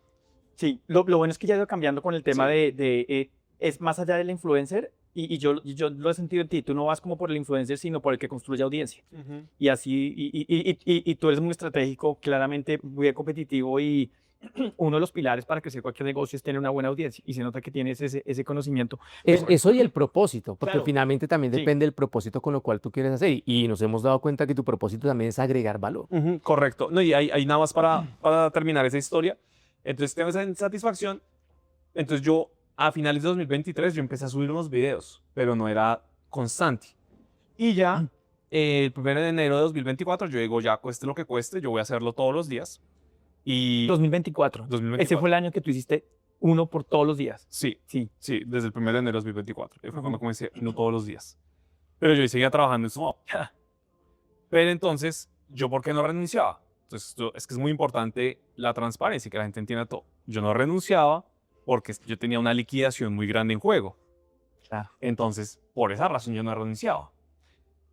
Sí, lo bueno es que ya ha ido cambiando con el tema Sí. es más allá del influencer y yo lo he sentido en ti, tú no vas como por el influencer, sino por el que construye audiencia. Y así, y tú eres muy estratégico, claramente muy competitivo y uno de los pilares para crecer cualquier negocio es tener una buena audiencia y se nota que tienes ese conocimiento. Eso y el propósito, porque Claro. finalmente también Sí. depende del propósito con lo cual tú quieres hacer. Y nos hemos dado cuenta que tu propósito también es agregar valor. Correcto. No, y hay nada más para terminar esa historia. Entonces tengo esa insatisfacción. Entonces yo, a finales de 2023, yo empecé a subir unos videos, pero no era constante. Y ya, el 1 de enero de 2024, yo digo, ya cueste lo que cueste, yo voy a hacerlo todos los días. Y 2024. 2024. Ese fue el año que tú hiciste uno por todos los días. Sí, Sí. desde el 1 de enero de 2024. Fue cuando comencé, no todos los días. Pero yo seguía trabajando en eso. Pero entonces, ¿yo por qué no renunciaba? Entonces, es que es muy importante la transparencia, que la gente entienda todo. Yo no renunciaba porque yo tenía una liquidación muy grande en juego. Claro. Entonces, por esa razón yo no renunciaba.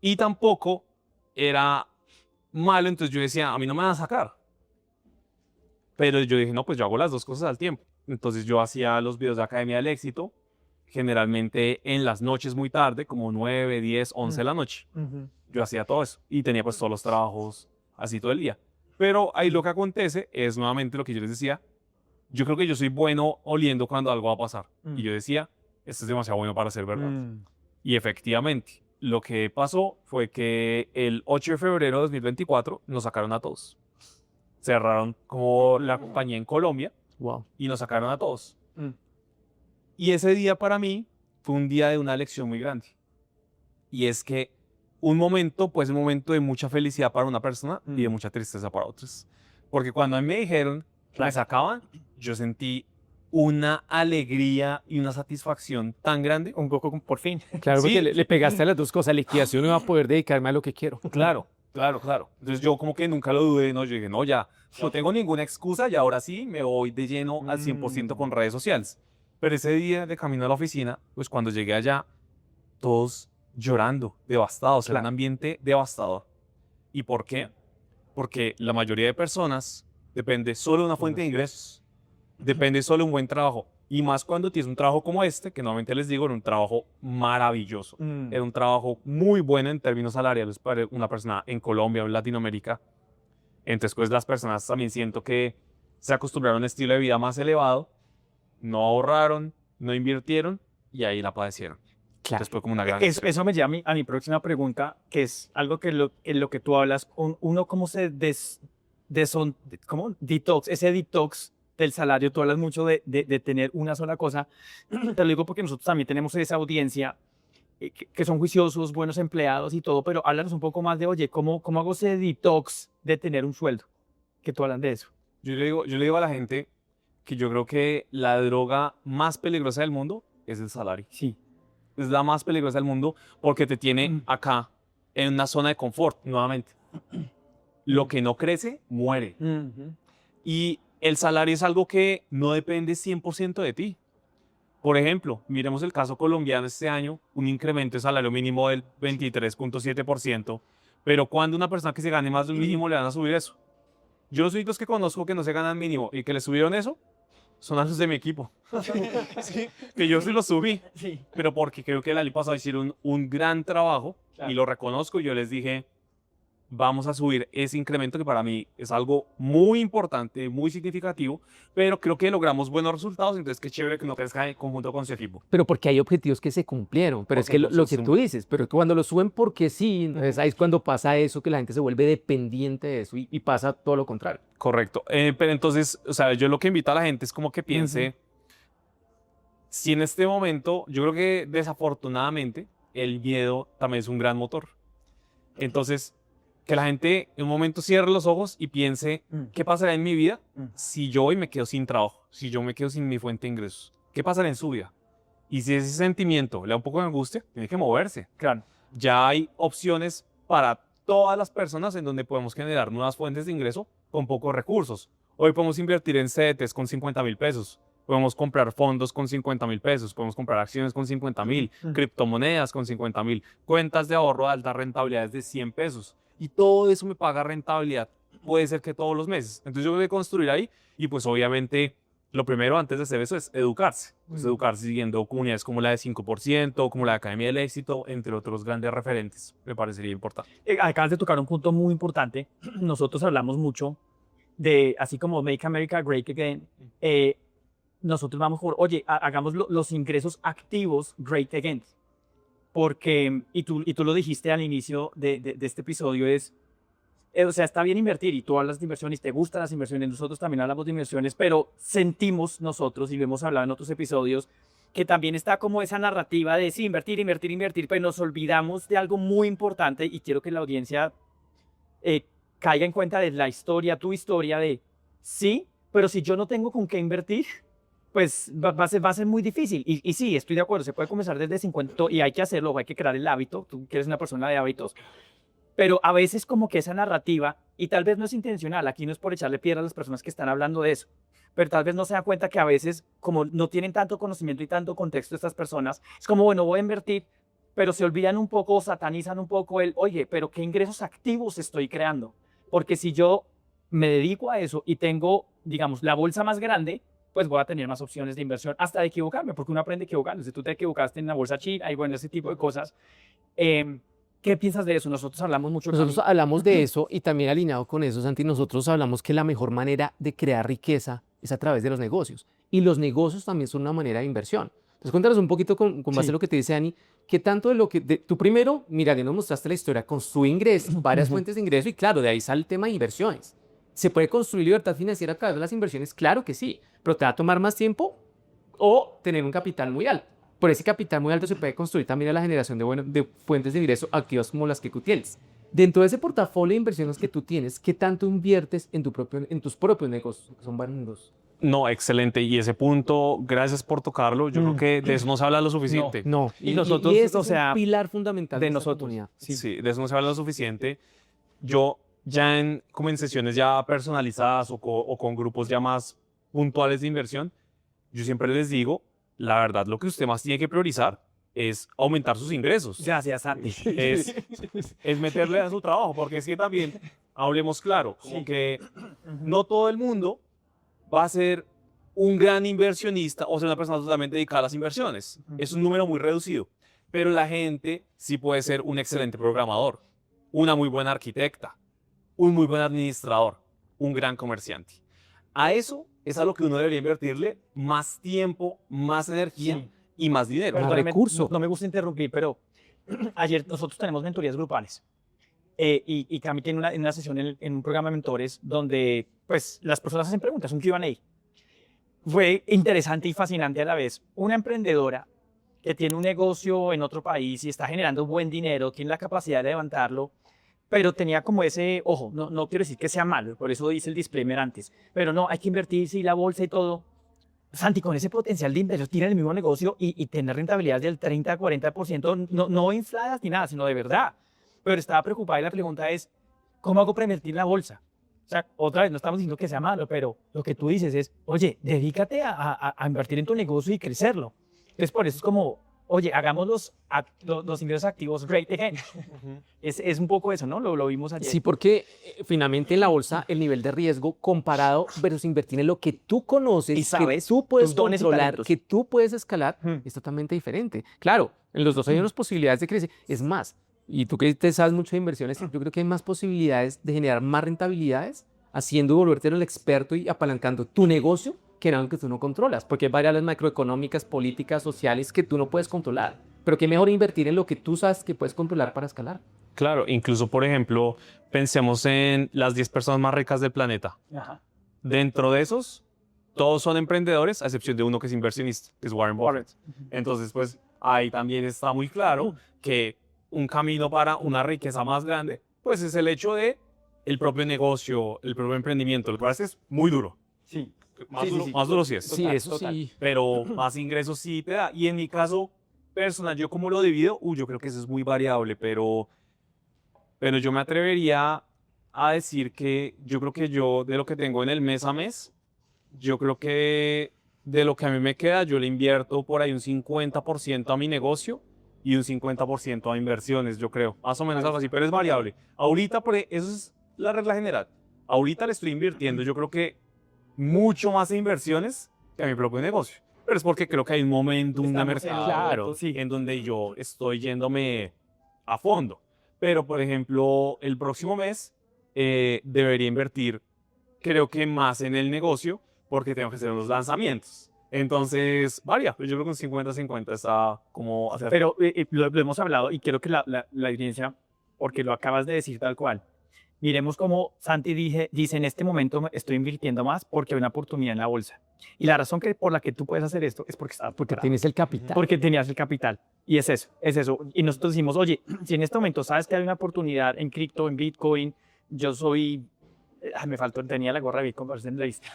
Y tampoco era malo, entonces yo decía, a mí no me van a sacar. Pero yo dije, no, pues yo hago las dos cosas al tiempo. Entonces yo hacía los videos de Academia del Éxito, generalmente en las noches muy tarde, como 9, 10, 11 de la noche. Yo hacía todo eso y tenía pues todos los trabajos así todo el día. Pero ahí lo que acontece es nuevamente lo que yo les decía. Yo creo que yo soy bueno oliendo cuando algo va a pasar. Y yo decía, esto es demasiado bueno para ser verdad. Y efectivamente, lo que pasó fue que el 8 de febrero de 2024 nos sacaron a todos. Cerraron como la compañía en Colombia Wow. y nos sacaron a todos. Y ese día para mí fue un día de una lección muy grande. Y es que un momento, pues un momento de mucha felicidad para una persona y de mucha tristeza para otras. Porque cuando a mí me dijeron que me sacaban, yo sentí una alegría y una satisfacción tan grande. Un poco por fin. Claro, porque Sí. le pegaste a las dos cosas. Liquidación no va a poder dedicarme a lo que quiero. Claro. Entonces yo como que nunca lo dudé, ¿no? Yo dije, no, ya, no tengo ninguna excusa y ahora sí me voy de lleno al 100% con redes sociales. Pero ese día de camino a la oficina, pues cuando llegué allá, todos llorando, devastados, era un ambiente devastador. ¿Y por qué? Porque la mayoría de personas depende solo de una fuente de ingresos, depende solo de un buen trabajo. Y más cuando tienes un trabajo como este, que normalmente les digo, era un trabajo maravilloso. Era un trabajo muy bueno en términos salariales para una persona en Colombia o en Latinoamérica. Entonces, pues las personas también siento que se acostumbraron a un estilo de vida más elevado, no ahorraron, no invirtieron y ahí la padecieron. Claro. Entonces fue como una gran... Eso me lleva a mi próxima pregunta, que es algo que en lo que tú hablas, uno cómo se ¿cómo? Detox, ese detox del salario, tú hablas mucho de tener una sola cosa. Te lo digo porque nosotros también tenemos esa audiencia que son juiciosos, buenos empleados y todo, pero háblanos un poco más de, oye, ¿cómo hago ese detox de tener un sueldo? Que tú hablas de eso. Yo le digo a la gente que yo creo que la droga más peligrosa del mundo es el salario. Sí. Es la más peligrosa del mundo porque te tiene acá en una zona de confort, nuevamente. Lo que no crece, muere. Y el salario es algo que no depende 100% de ti. Por ejemplo, miremos el caso colombiano este año, un incremento de salario mínimo del 23.7%, pero cuando una persona que se gane más de un mínimo le van a subir eso. Yo soy los que conozco que no se ganan mínimo y que le subieron eso, son a los de mi equipo. Sí, que yo sí los subí, Sí. pero porque creo que el año pasado hicieron un gran trabajo Claro. y lo reconozco. Yo les dije, vamos a subir ese incremento que para mí es algo muy importante, muy significativo, pero creo que logramos buenos resultados, entonces qué chévere que uno crezca en conjunto con su equipo. Pero porque hay objetivos que se cumplieron. Pero es Porque que lo que son- tú dices, pero es que cuando lo suben porque sí, entonces ahí es cuando pasa eso, que la gente se vuelve dependiente de eso y pasa todo lo contrario. Correcto. Pero entonces, o sea, yo lo que invito a la gente es como que piense, si en este momento, yo creo que desafortunadamente el miedo también es un gran motor. Entonces, que la gente en un momento cierre los ojos y piense, ¿qué pasará en mi vida si yo hoy me quedo sin trabajo? Si yo me quedo sin mi fuente de ingresos. ¿Qué pasará en su vida? Y si ese sentimiento le da un poco de angustia, tiene que moverse. Claro. Ya hay opciones para todas las personas en donde podemos generar nuevas fuentes de ingreso con pocos recursos. Hoy podemos invertir en CDTs con 50.000 pesos. Podemos comprar fondos con 50.000 pesos. Podemos comprar acciones con 50.000, criptomonedas con 50.000, cuentas de ahorro de altas rentabilidades de 100 pesos. Y todo eso me paga rentabilidad. Puede ser que todos los meses. Entonces yo voy a construir ahí y pues obviamente lo primero antes de hacer eso es educarse. Pues educarse siguiendo comunidades como la de 5%, como la de Academia del Éxito, entre otros grandes referentes. Me parecería importante. Acabas de tocar un punto muy importante. Nosotros hablamos mucho de, así como Make America Great Again, nosotros vamos por, oye, hagamos los ingresos activos Great Again. Porque, y tú lo dijiste al inicio de este episodio, o sea, está bien invertir y tú hablas de inversiones, te gustan las inversiones, nosotros también hablamos de inversiones, pero sentimos nosotros, y lo hemos hablado en otros episodios, que también está como esa narrativa de sí, invertir, invertir, invertir, pero nos olvidamos de algo muy importante y quiero que la audiencia caiga en cuenta de la historia, tu historia de sí, pero si yo no tengo con qué invertir, pues va a ser muy difícil. Y sí, estoy de acuerdo, se puede comenzar desde 50 y hay que hacerlo, hay que crear el hábito, tú que eres una persona de hábitos, pero a veces como que esa narrativa, y tal vez no es intencional, aquí no es por echarle piedra a las personas que están hablando de eso, pero tal vez no se dan cuenta que a veces, como no tienen tanto conocimiento y tanto contexto estas personas, es como, bueno, voy a invertir, pero se olvidan un poco o satanizan un poco oye, pero ¿qué ingresos activos estoy creando? Porque si yo me dedico a eso y tengo, digamos, la bolsa más grande, pues voy a tener más opciones de inversión hasta de equivocarme, porque uno aprende equivocando. Si tú te equivocaste en la bolsa china y bueno, ese tipo de cosas. ¿Qué piensas de eso? Nosotros hablamos mucho. Nosotros hablamos de eso y también alineado con eso, Santi, nosotros hablamos que la mejor manera de crear riqueza es a través de los negocios. Y los negocios también son una manera de inversión. Entonces, cuéntanos un poquito con base Sí. en lo que te dice Dani, qué tanto de lo que... tú primero, mira, ya nos mostraste la historia con su ingreso, varias fuentes de ingreso y claro, de ahí sale el tema de inversiones. ¿Se puede construir libertad financiera a través de las inversiones? Claro que sí, pero te va a tomar más tiempo o tener un capital muy alto. Por ese capital muy alto se puede construir también la generación de fuentes de ingreso activas como las que tú tienes. Dentro de ese portafolio de inversiones que tú tienes, ¿qué tanto inviertes en tus propios negocios? Que son varios negocios. No, excelente. Y ese punto, gracias por tocarlo. Yo creo que de eso no se habla lo suficiente. No, Y nosotros, ese o es sea, un pilar fundamental de esta nosotros. comunidad. Sí, de eso no se habla lo suficiente. Yo ya como en sesiones ya personalizadas o con grupos ya más puntuales de inversión, yo siempre les digo, la verdad, lo que usted más tiene que priorizar es aumentar sus ingresos. Gracias, Santi. Es meterle a su trabajo, porque es que también, hablemos claro, como que no todo el mundo va a ser un gran inversionista o ser una persona totalmente dedicada a las inversiones. Es un número muy reducido, pero la gente sí puede ser un excelente programador, una muy buena arquitecta, un muy buen administrador, un gran comerciante. A eso es a lo que uno debería invertirle más tiempo, más energía Sí. y más dinero. Más Perdóname, recurso. no me gusta interrumpir, pero ayer nosotros tenemos mentorías grupales. Y Cami tiene una sesión en un programa de mentores donde pues las personas hacen preguntas, un Q&A. Fue interesante y fascinante a la vez. Una emprendedora que tiene un negocio en otro país y está generando buen dinero, tiene la capacidad de levantarlo, pero tenía como ese, ojo, no quiero decir que sea malo, por eso hice el disclaimer antes, pero no, hay que invertirse y la bolsa y todo. Santi, con ese potencial de invertir en el mismo negocio y tener rentabilidades del 30 a 40%, no infladas ni nada, sino de verdad. Pero estaba preocupada y la pregunta es, ¿cómo hago para invertir en la bolsa? O sea, otra vez, no estamos diciendo que sea malo, pero lo que tú dices es, oye, dedícate a invertir en tu negocio y crecerlo. Entonces, por eso es como, oye, hagamos los ingresos activos great again. Es un poco eso, ¿no? Lo vimos ayer. Sí, porque finalmente en la bolsa el nivel de riesgo comparado versus invertir en lo que tú conoces, Y que sabes, tú puedes tus dones y controlar, talentos. que tú puedes escalar, Hmm. es totalmente diferente. Claro, en los dos hay unas posibilidades de crecer. Es más, y tú que te sabes mucho de inversiones, yo creo que hay más posibilidades de generar más rentabilidades haciendo volverte el experto y apalancando tu negocio que en algo que tú no controlas, porque hay variables macroeconómicas, políticas, sociales que tú no puedes controlar. Pero qué mejor invertir en lo que tú sabes que puedes controlar para escalar. Claro, incluso, por ejemplo, pensemos en las 10 personas más ricas del planeta. Ajá. Dentro de esos, todos son emprendedores, a excepción de uno que es inversionista, que es Warren Buffett. Warren. Entonces, pues ahí también está muy claro que un camino para una riqueza más grande, pues es el hecho de el propio negocio, el propio emprendimiento. Lo que pasa es muy duro. Sí. Más, Sí, sí, duro, sí. más duro sí es. Sí, Total, eso total. sí. Pero más ingresos sí te da. Y en mi caso personal, yo como lo divido, yo creo que eso es muy variable, pero yo me atrevería a decir que yo creo que yo, de lo que tengo en el mes a mes, yo creo que de lo que a mí me queda, yo le invierto por ahí un 50% a mi negocio y un 50% a inversiones, yo creo. Más o menos algo así, pero es variable. Ahorita, eso es la regla general. Ahorita le estoy invirtiendo, yo creo que mucho más en inversiones que a mi propio negocio. Pero es porque creo que hay un momento, un Estamos en mercado, el momento, sí. en donde yo estoy yéndome a fondo. Pero, por ejemplo, el próximo mes debería invertir, creo que más en el negocio, porque tengo que hacer unos lanzamientos. Entonces, varía. Yo creo que un 50-50 está como hacer. Pero lo hemos hablado y quiero que la audiencia, porque lo acabas de decir tal cual, miremos cómo Santi dice, en este momento estoy invirtiendo más porque hay una oportunidad en la bolsa. Y la razón por la que tú puedes hacer esto es porque estás Porque preparado. tienes el capital. Porque tenías el capital. Y es eso, es eso. Y nosotros decimos, oye, si en este momento sabes que hay una oportunidad en cripto, en Bitcoin, yo soy, me faltó, tenía la gorra de Bitcoin para hacer entrevista.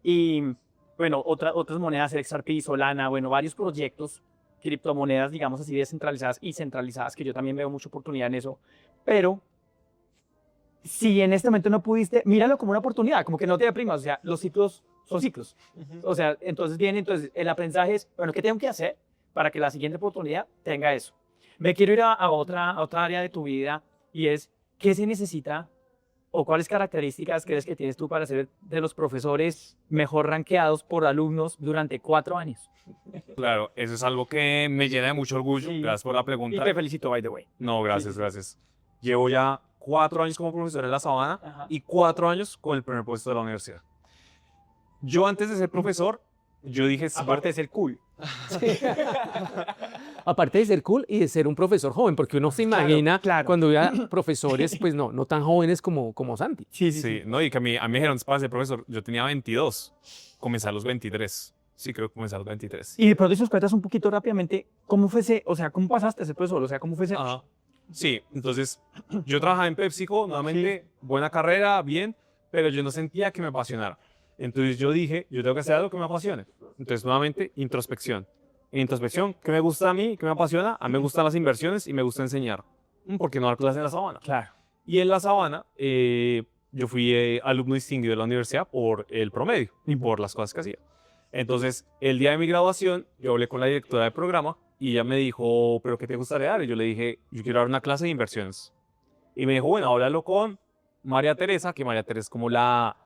Y bueno, otras monedas, el XRP, Solana, bueno, varios proyectos, criptomonedas, digamos así, descentralizadas y centralizadas, que yo también veo mucha oportunidad en eso. Pero si en este momento no pudiste, míralo como una oportunidad, como que no te deprimas, o sea, los ciclos son ciclos. O sea, entonces entonces el aprendizaje es, bueno, ¿qué tengo que hacer para que la siguiente oportunidad tenga eso? Me quiero ir a otra área de tu vida y es, ¿qué se necesita o cuáles características crees que tienes tú para ser de los profesores mejor rankeados por alumnos durante 4 años? Claro, eso es algo que me llena de mucho orgullo. Sí. Gracias por la Y pregunta. te felicito, by the way. No, gracias, Sí, sí. gracias. Llevo ya 4 años como profesor en La Sabana Ajá. y 4 años con el primer puesto de la universidad. Yo antes de ser profesor, yo dije, Aparte de ser cool. Aparte de ser cool y de ser un profesor joven, porque uno se Claro, imagina claro. cuando ve a profesores, pues no tan jóvenes como Santi. Sí, sí, no, y que a mí me dijeron, para ser profesor, yo tenía 22, comencé a los 23. Sí, creo que comencé a los 23. Y de pronto, si nos cuentas un poquito rápidamente, ¿cómo fue ese, o sea, cómo pasaste a ser profesor? O sea, ¿cómo fue ese? Ajá. Sí, entonces yo trabajaba en PepsiCo, nuevamente, buena carrera, bien, pero yo no sentía que me apasionara. Entonces yo dije, yo tengo que hacer algo que me apasione. Entonces, nuevamente, introspección. En introspección, ¿qué me gusta a mí? ¿Qué me apasiona? A mí me gustan las inversiones y me gusta enseñar. ¿Por qué no dar clases en La Sabana? Claro. Y en La Sabana, yo fui alumno distinguido de la universidad por el promedio y por las cosas que hacía. Entonces, el día de mi graduación, yo hablé con la directora del programa y ella me dijo, ¿pero qué te gustaría dar? Y yo le dije, yo quiero dar una clase de inversiones. Y me dijo, bueno, háblalo con María Teresa, que María Teresa es como la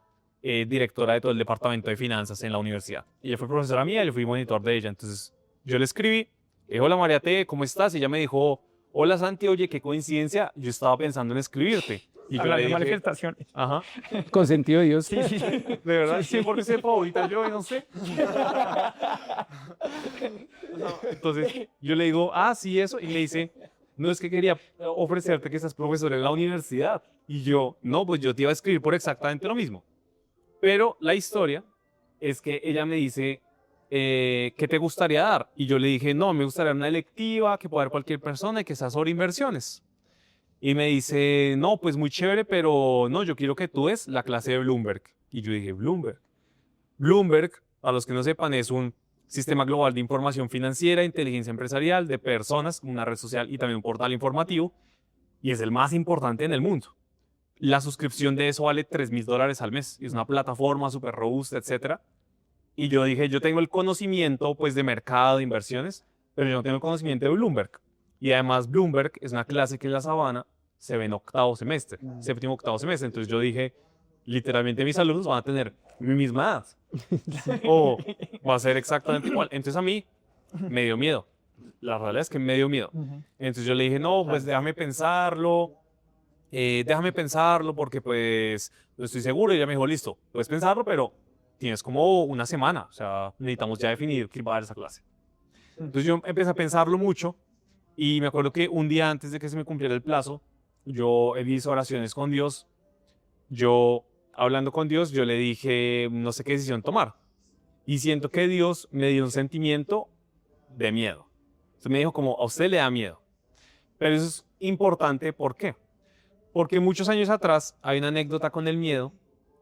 directora de todo el departamento de finanzas en la universidad. Y ella fue profesora mía y yo fui monitor de ella. Entonces, yo le escribí, le dije, hola María T, ¿cómo estás? Y ella me dijo, hola Santi, oye, qué coincidencia, yo estaba pensando en escribirte. Y yo Hablando le de dije, manifestaciones. ajá, Con sentido de Dios. Sí, sí, sí. de verdad, sí, porque es el favorito yo, no sé. Entonces yo le digo, ah, sí, eso, y me dice, no, es que quería ofrecerte que seas profesor en la universidad. Y yo, no, pues yo te iba a escribir por exactamente lo mismo. Pero la historia es que ella me dice, ¿qué te gustaría dar? Y yo le dije, no, me gustaría una electiva que pueda dar cualquier persona y que sea sobre inversiones. Y me dice, no, pues muy chévere, pero no, yo quiero que tú des la clase de Bloomberg. Y yo dije, Bloomberg. Bloomberg, a los que no sepan, es un sistema global de información financiera, inteligencia empresarial, de personas, una red social y también un portal informativo, y es el más importante en el mundo. La suscripción de eso vale $3,000 al mes. Es una plataforma súper robusta, etcétera. Y yo dije, yo tengo el conocimiento pues de mercado, de inversiones, pero yo no tengo el conocimiento de Bloomberg. Y además Bloomberg es una clase que en la Sabana se ve en octavo semestre, séptimo, octavo semestre. Entonces yo dije, literalmente mis alumnos van a tener mi misma edad. O va a ser exactamente igual. Entonces a mí me dio miedo. La realidad es que me dio miedo. Entonces yo le dije, no, pues déjame pensarlo porque pues no estoy seguro. Y ella me dijo, listo, puedes pensarlo, pero tienes como una semana. O sea, necesitamos ya definir quién va a dar esa clase. Entonces yo empecé a pensarlo mucho y me acuerdo que un día antes de que se me cumpliera el plazo, yo he visto oraciones con Dios. Yo, hablando con Dios, yo le dije, no sé qué decisión tomar. Y siento que Dios me dio un sentimiento de miedo. Entonces me dijo como, a usted le da miedo. Pero eso es importante, ¿por qué? Porque muchos años atrás hay una anécdota con el miedo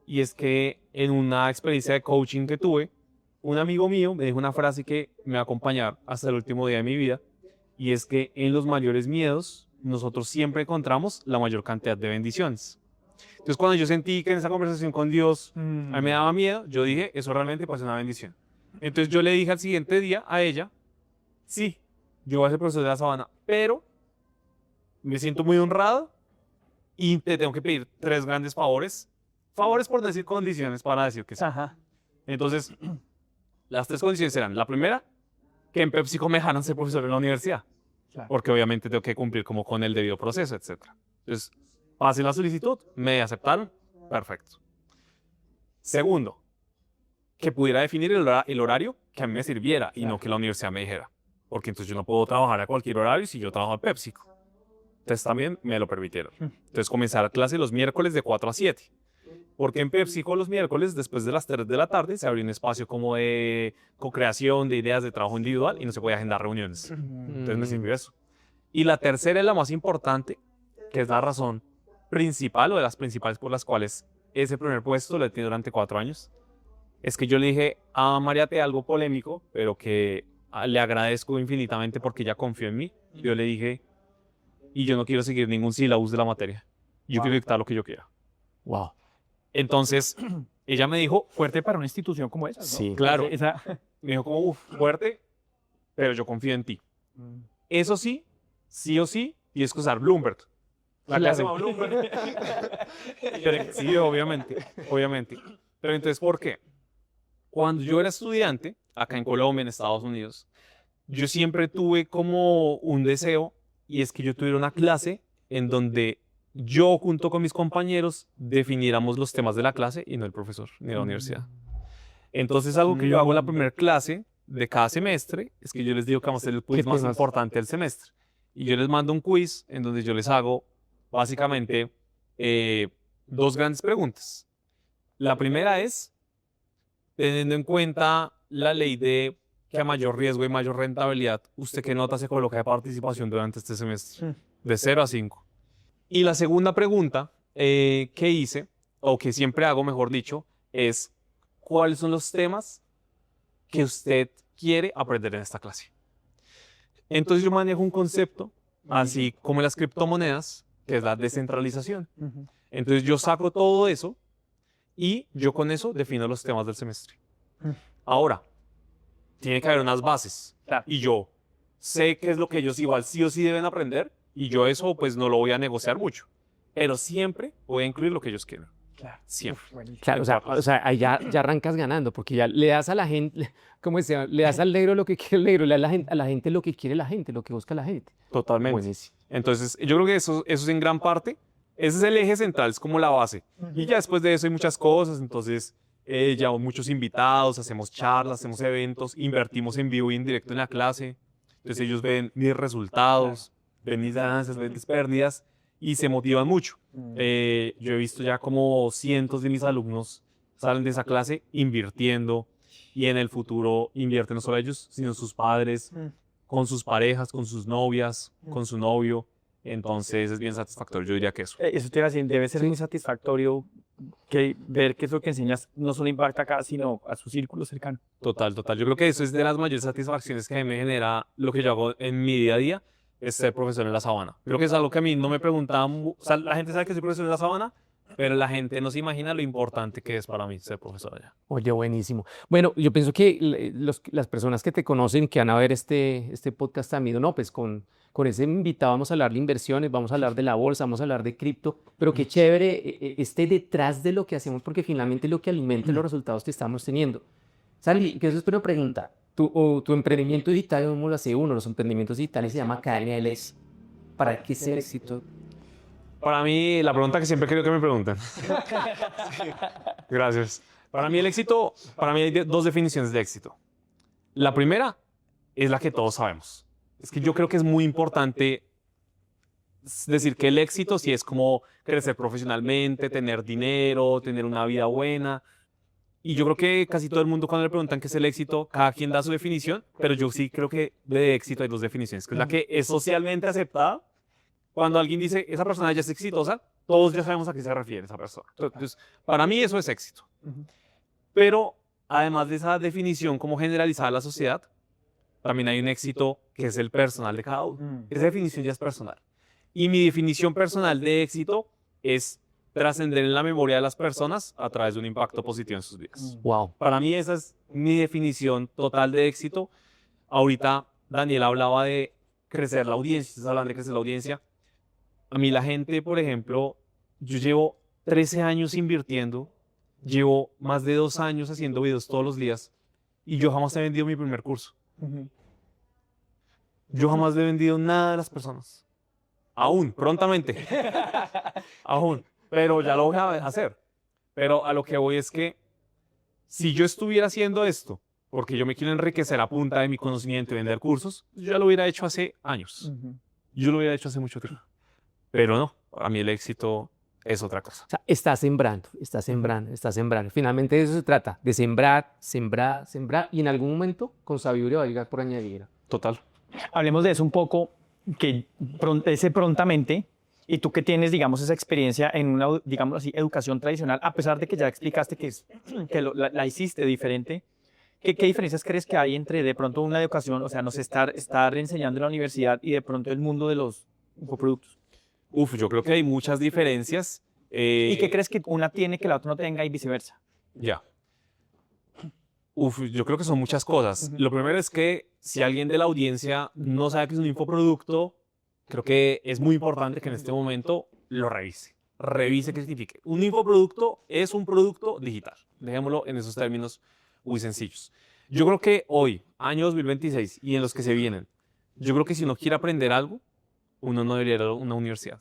y es que en una experiencia de coaching que tuve, un amigo mío me dijo una frase que me va a acompañar hasta el último día de mi vida y es que en los mayores miedos nosotros siempre encontramos la mayor cantidad de bendiciones. Entonces cuando yo sentí que en esa conversación con Dios a mí me daba miedo, yo dije, eso realmente puede ser una bendición. Entonces yo le dije al siguiente día a ella, sí, yo voy a ser profesor de la Sabana, pero me siento muy honrado y te tengo que pedir 3 grandes favores. Favores por decir condiciones para decir que sí. Ajá. Entonces, las 3 condiciones eran, la primera, que en PepsiCo me dejaran ser profesor en la universidad, Claro. porque obviamente tengo que cumplir como con el debido proceso, etc. Entonces, pasé la solicitud, me aceptaron, perfecto. Segundo, que pudiera definir el horario que a mí me sirviera y no que la universidad me dijera, porque entonces yo no puedo trabajar a cualquier horario si yo trabajo en PepsiCo. Entonces también me lo permitieron. Entonces comencé a dar clase los miércoles de 4 a 7. Porque en PepsiCo los miércoles, después de las 3 de la tarde, se abrió un espacio como de co-creación de ideas de trabajo individual y no se podía agendar reuniones. Entonces me sirvió eso. Y la tercera es la más importante, que es la razón principal o de las principales por las cuales ese primer puesto lo he tenido durante 4 años. Es que yo le dije a Mariate algo polémico, pero que le agradezco infinitamente porque ella confió en mí. Yo le dije, y yo no quiero seguir ningún sílabus de la materia. Yo quiero dictar lo que yo quiera. Wow. Entonces, ella me dijo, Fuerte para una institución como esa, ¿no? Sí. claro, Esa... me dijo como, uff, fuerte, pero yo confío en ti. Eso sí o sí, tienes que usar Bloomberg. La Claro. clase se llama Bloomberg. Y yo dije, sí, obviamente. Pero entonces, ¿por qué? Cuando yo era estudiante, acá en Colombia, en Estados Unidos, yo siempre tuve como un deseo, y es que yo tuviera una clase en donde yo, junto con mis compañeros, definiéramos los temas de la clase y no el profesor ni la universidad. Entonces, algo que yo hago en la primera clase de cada semestre es que yo les digo que vamos a hacer el quiz ¿Qué más temas? importante del semestre. Y yo les mando un quiz en donde yo les hago básicamente 2 grandes preguntas. La primera es, teniendo en cuenta la ley de que a mayor riesgo y mayor rentabilidad, ¿usted qué nota se coloca de participación durante este semestre? De 0 a 5. Y la segunda pregunta que hice, o que siempre hago, mejor dicho, es ¿cuáles son los temas que usted quiere aprender en esta clase? Entonces yo manejo un concepto, así como en las criptomonedas, que es la descentralización. Entonces yo saco todo eso y yo con eso defino los temas del semestre. Ahora, tiene que haber unas bases. Claro. Y yo sé qué es lo que ellos igual sí o sí deben aprender y yo eso pues no lo voy a negociar mucho. Pero siempre voy a incluir lo que ellos quieran. Claro. Siempre. Uf, buenísimo. Claro, o sea, ahí ya arrancas ganando, porque ya le das a la gente, ¿cómo se llama? Le das al negro lo que quiere el negro, le das a la gente lo que quiere la gente, lo que busca la gente. Totalmente. Buenísimo. Entonces, yo creo que eso es en gran parte, ese es el eje central, es como la base. Y ya después de eso hay muchas cosas, entonces llevamos muchos invitados, hacemos charlas, hacemos eventos, invertimos en vivo y en directo en la clase. Entonces ellos ven mis resultados, ven mis ganancias, ven mis pérdidas y se motivan mucho. Yo he visto ya como cientos de mis alumnos salen de esa clase invirtiendo y en el futuro invierten no solo ellos, sino sus padres, con sus parejas, con sus novias, con su novio. Entonces es bien satisfactorio, yo diría que eso. Eso te iba a decir, debe ser muy satisfactorio que ver que eso que enseñas no solo impacta acá, sino a su círculo cercano. Total, total. Yo creo que eso es de las mayores satisfacciones que a mí me genera lo que yo hago en mi día a día, es ser profesor en la Sabana. Creo que es algo que a mí no me preguntaban, o sea, la gente sabe que soy profesor en la Sabana, pero la gente no se imagina lo importante que es para mí ser profesor allá. Oye, buenísimo. Bueno, yo pienso que las personas que te conocen, que van a ver este podcast también, no, pues con ese invitado vamos a hablar de inversiones, vamos a hablar de la bolsa, vamos a hablar de cripto, pero qué chévere esté detrás de lo que hacemos, porque finalmente lo que alimenta los resultados que estamos teniendo. Sandy, que eso es una pregunta. Tu emprendimiento digital, ¿cómo lo hace uno? Los emprendimientos digitales se llama Academia LS. ¿Para qué ser éxito? Para mí, la pregunta que siempre quiero que me pregunten. Gracias. Para mí el éxito, para mí hay dos definiciones de éxito. La primera es la que todos sabemos. Es que yo creo que es muy importante decir que el éxito sí es como crecer profesionalmente, tener dinero, tener una vida buena. Y yo creo que casi todo el mundo cuando le preguntan qué es el éxito, cada quien da su definición, pero yo sí creo que de éxito hay dos definiciones, que es la que es socialmente aceptada. Cuando alguien dice, esa persona ya es exitosa, todos ya sabemos a qué se refiere esa persona. Entonces, para mí eso es éxito. Pero además de esa definición como generalizada a la sociedad, también hay un éxito que es el personal de cada uno. Esa definición ya es personal. Y mi definición personal de éxito es trascender en la memoria de las personas a través de un impacto positivo en sus vidas. Wow. Para mí esa es mi definición total de éxito. Ahorita Daniel hablaba de crecer la audiencia, estás hablando de crecer la audiencia. A mí la gente, por ejemplo, yo llevo 13 años invirtiendo, llevo más de 2 años haciendo videos todos los días y yo jamás he vendido mi primer curso. Yo jamás he vendido nada a las personas. Aún, prontamente. Aún. Pero ya lo voy a hacer. Pero a lo que voy es que si yo estuviera haciendo esto, porque yo me quiero enriquecer a punta de mi conocimiento y vender cursos, yo ya lo hubiera hecho hace años. Yo lo hubiera hecho hace mucho tiempo. Pero no, para mí el éxito es otra cosa. O sea, está sembrando, está sembrando, está sembrando. Finalmente de eso se trata, de sembrar, sembrar, sembrar y en algún momento con sabiduría va a llegar por añadidura. Total. Hablemos de eso un poco, que ese prontamente, y tú que tienes, digamos, esa experiencia en una, digamos así, educación tradicional, a pesar de que ya explicaste que la hiciste diferente, ¿qué diferencias crees que hay entre de pronto una educación, o sea, no sé, estar enseñando en la universidad y de pronto el mundo de los infoproductos? Uf, yo creo que hay muchas diferencias. ¿Y qué crees que una tiene que la otra no tenga y viceversa? Ya. Uf, yo creo que son muchas cosas. Lo primero es que si alguien de la audiencia no sabe qué es un infoproducto, creo que es muy importante que en este momento lo revise. Revise qué significa. Un infoproducto es un producto digital. Dejémoslo en esos términos muy sencillos. Yo creo que hoy, año 2026 y en los que se vienen, yo creo que si uno quiere aprender algo, uno no debería ir a una universidad.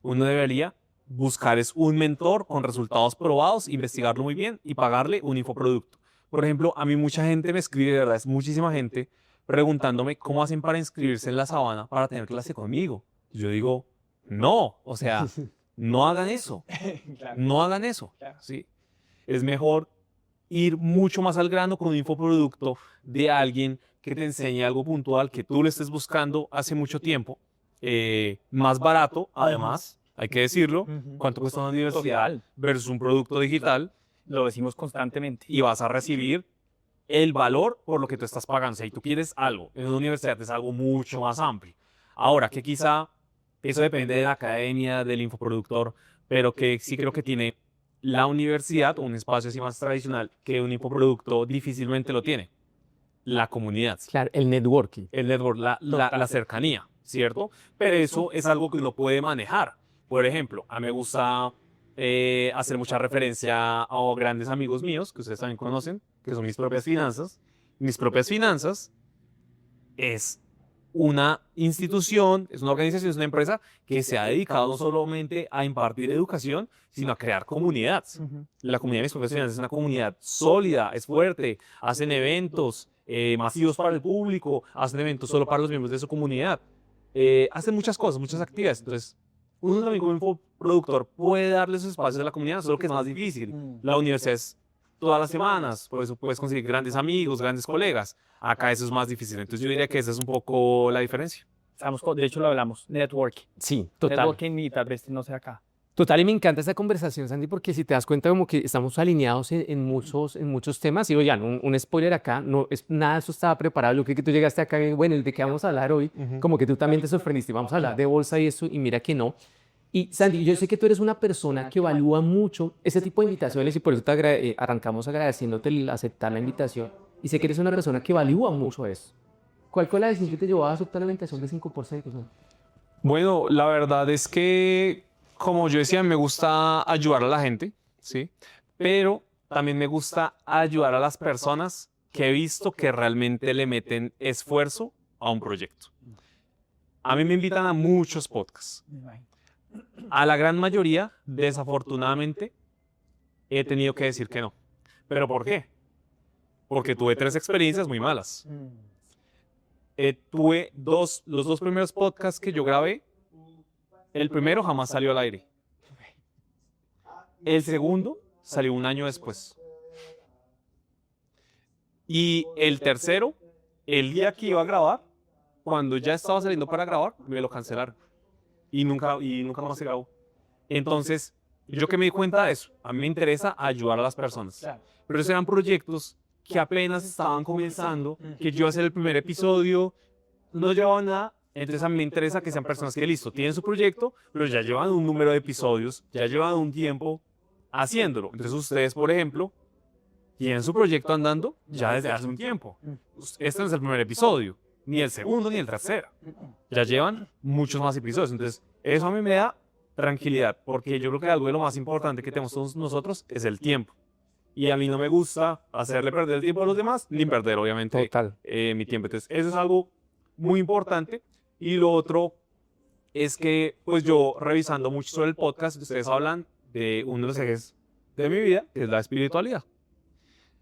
Uno debería buscar un mentor con resultados probados, investigarlo muy bien y pagarle un infoproducto. Por ejemplo, a mí mucha gente me escribe, de verdad, es muchísima gente, preguntándome cómo hacen para inscribirse en la Sabana para tener clase conmigo. Yo digo, no, o sea, no hagan eso. No hagan eso. ¿Sí? Es mejor ir mucho más al grano con un infoproducto de alguien que te enseñe algo puntual que tú le estés buscando hace mucho tiempo. Más barato, además, hay que decirlo, cuánto cuesta una universidad versus un producto digital, Lo decimos constantemente. y vas a recibir el valor por lo que tú estás pagando. Si tú quieres algo en una universidad es algo mucho más amplio. Ahora, que quizá eso depende de la academia, del infoproductor, pero que sí creo que tiene la universidad, un espacio así más tradicional, que un infoproducto difícilmente lo tiene. La comunidad. Claro, el networking. El network, la cercanía, ¿cierto? Pero eso es algo que uno puede manejar. Por ejemplo, a mí me gusta hacer mucha referencia a grandes amigos míos, que ustedes también conocen, que son mis propias finanzas. Mis propias finanzas es una institución, es una organización, es una empresa que se ha dedicado no solamente a impartir educación, sino a crear comunidad. La comunidad de mis profesionales es una comunidad sólida, es fuerte, hacen eventos masivos para el público, hacen eventos solo para los miembros de su comunidad, hacen muchas cosas, muchas actividades. Entonces, uno también como infoproductor puede darle esos espacios a la comunidad, solo que es más difícil. La universidad es todas las semanas, por eso puedes conseguir grandes amigos, grandes colegas. Acá eso es más difícil, entonces yo diría que esa es un poco la diferencia. De hecho, lo hablamos, networking. Sí, total. Networking y tal vez no sea acá. Total, y me encanta esta conversación, Santi, porque si te das cuenta como que estamos alineados en muchos temas. Y oigan, un spoiler acá, no es nada de eso estaba preparado. Yo creo que tú llegaste acá y bueno, ¿de qué vamos a hablar hoy? Como que tú también te sorprendiste, vamos a hablar de bolsa y eso, y mira que no. Y Santi, yo sé que tú eres una persona que evalúa mucho ese tipo de invitaciones y por eso arrancamos agradeciéndote el aceptar la invitación. Y sé que eres una persona que evalúa mucho eso. ¿Cuál fue la decisión que te llevó a aceptar la invitación de 5%? Bueno, la verdad es que, como yo decía, me gusta ayudar a la gente, ¿sí? Pero también me gusta ayudar a las personas que he visto que realmente le meten esfuerzo a un proyecto. A mí me invitan a muchos podcasts. A la gran mayoría, desafortunadamente, he tenido que decir que no. ¿Pero por qué? Porque tuve 3 experiencias muy malas. Tuve los 2 primeros podcasts que yo grabé, el primero jamás salió al aire. El segundo salió un año después. Y el tercero, el día que iba a grabar, cuando ya estaba saliendo para grabar, me lo cancelaron. Y nunca más se grabó. Entonces, yo que me di cuenta de eso, a mí me interesa ayudar a las personas. Pero esos eran proyectos que apenas estaban comenzando, que yo iba a hacer el primer episodio, no llevaban nada. Entonces a mí me interesa que sean personas que, listo, tienen su proyecto, pero ya llevan un número de episodios, ya llevan un tiempo haciéndolo. Entonces ustedes, por ejemplo, tienen su proyecto andando ya desde hace un tiempo. Este no es el primer episodio, ni el segundo, ni el tercero. Ya llevan muchos más episodios. Entonces eso a mí me da tranquilidad, porque yo creo que algo de lo más importante que tenemos todos nosotros es el tiempo. Y a mí no me gusta hacerle perder el tiempo a los demás, ni perder, obviamente, mi tiempo. Entonces eso es algo muy importante. Y lo otro es que, pues yo revisando mucho sobre el podcast, ustedes hablan de uno de los ejes de mi vida, que es la espiritualidad.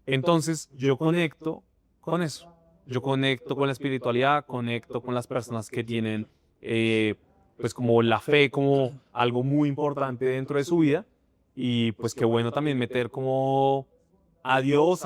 Entonces, yo conecto con eso. Yo conecto con la espiritualidad, conecto con las personas que tienen, pues como la fe como algo muy importante dentro de su vida. Y pues qué bueno también meter como a Dios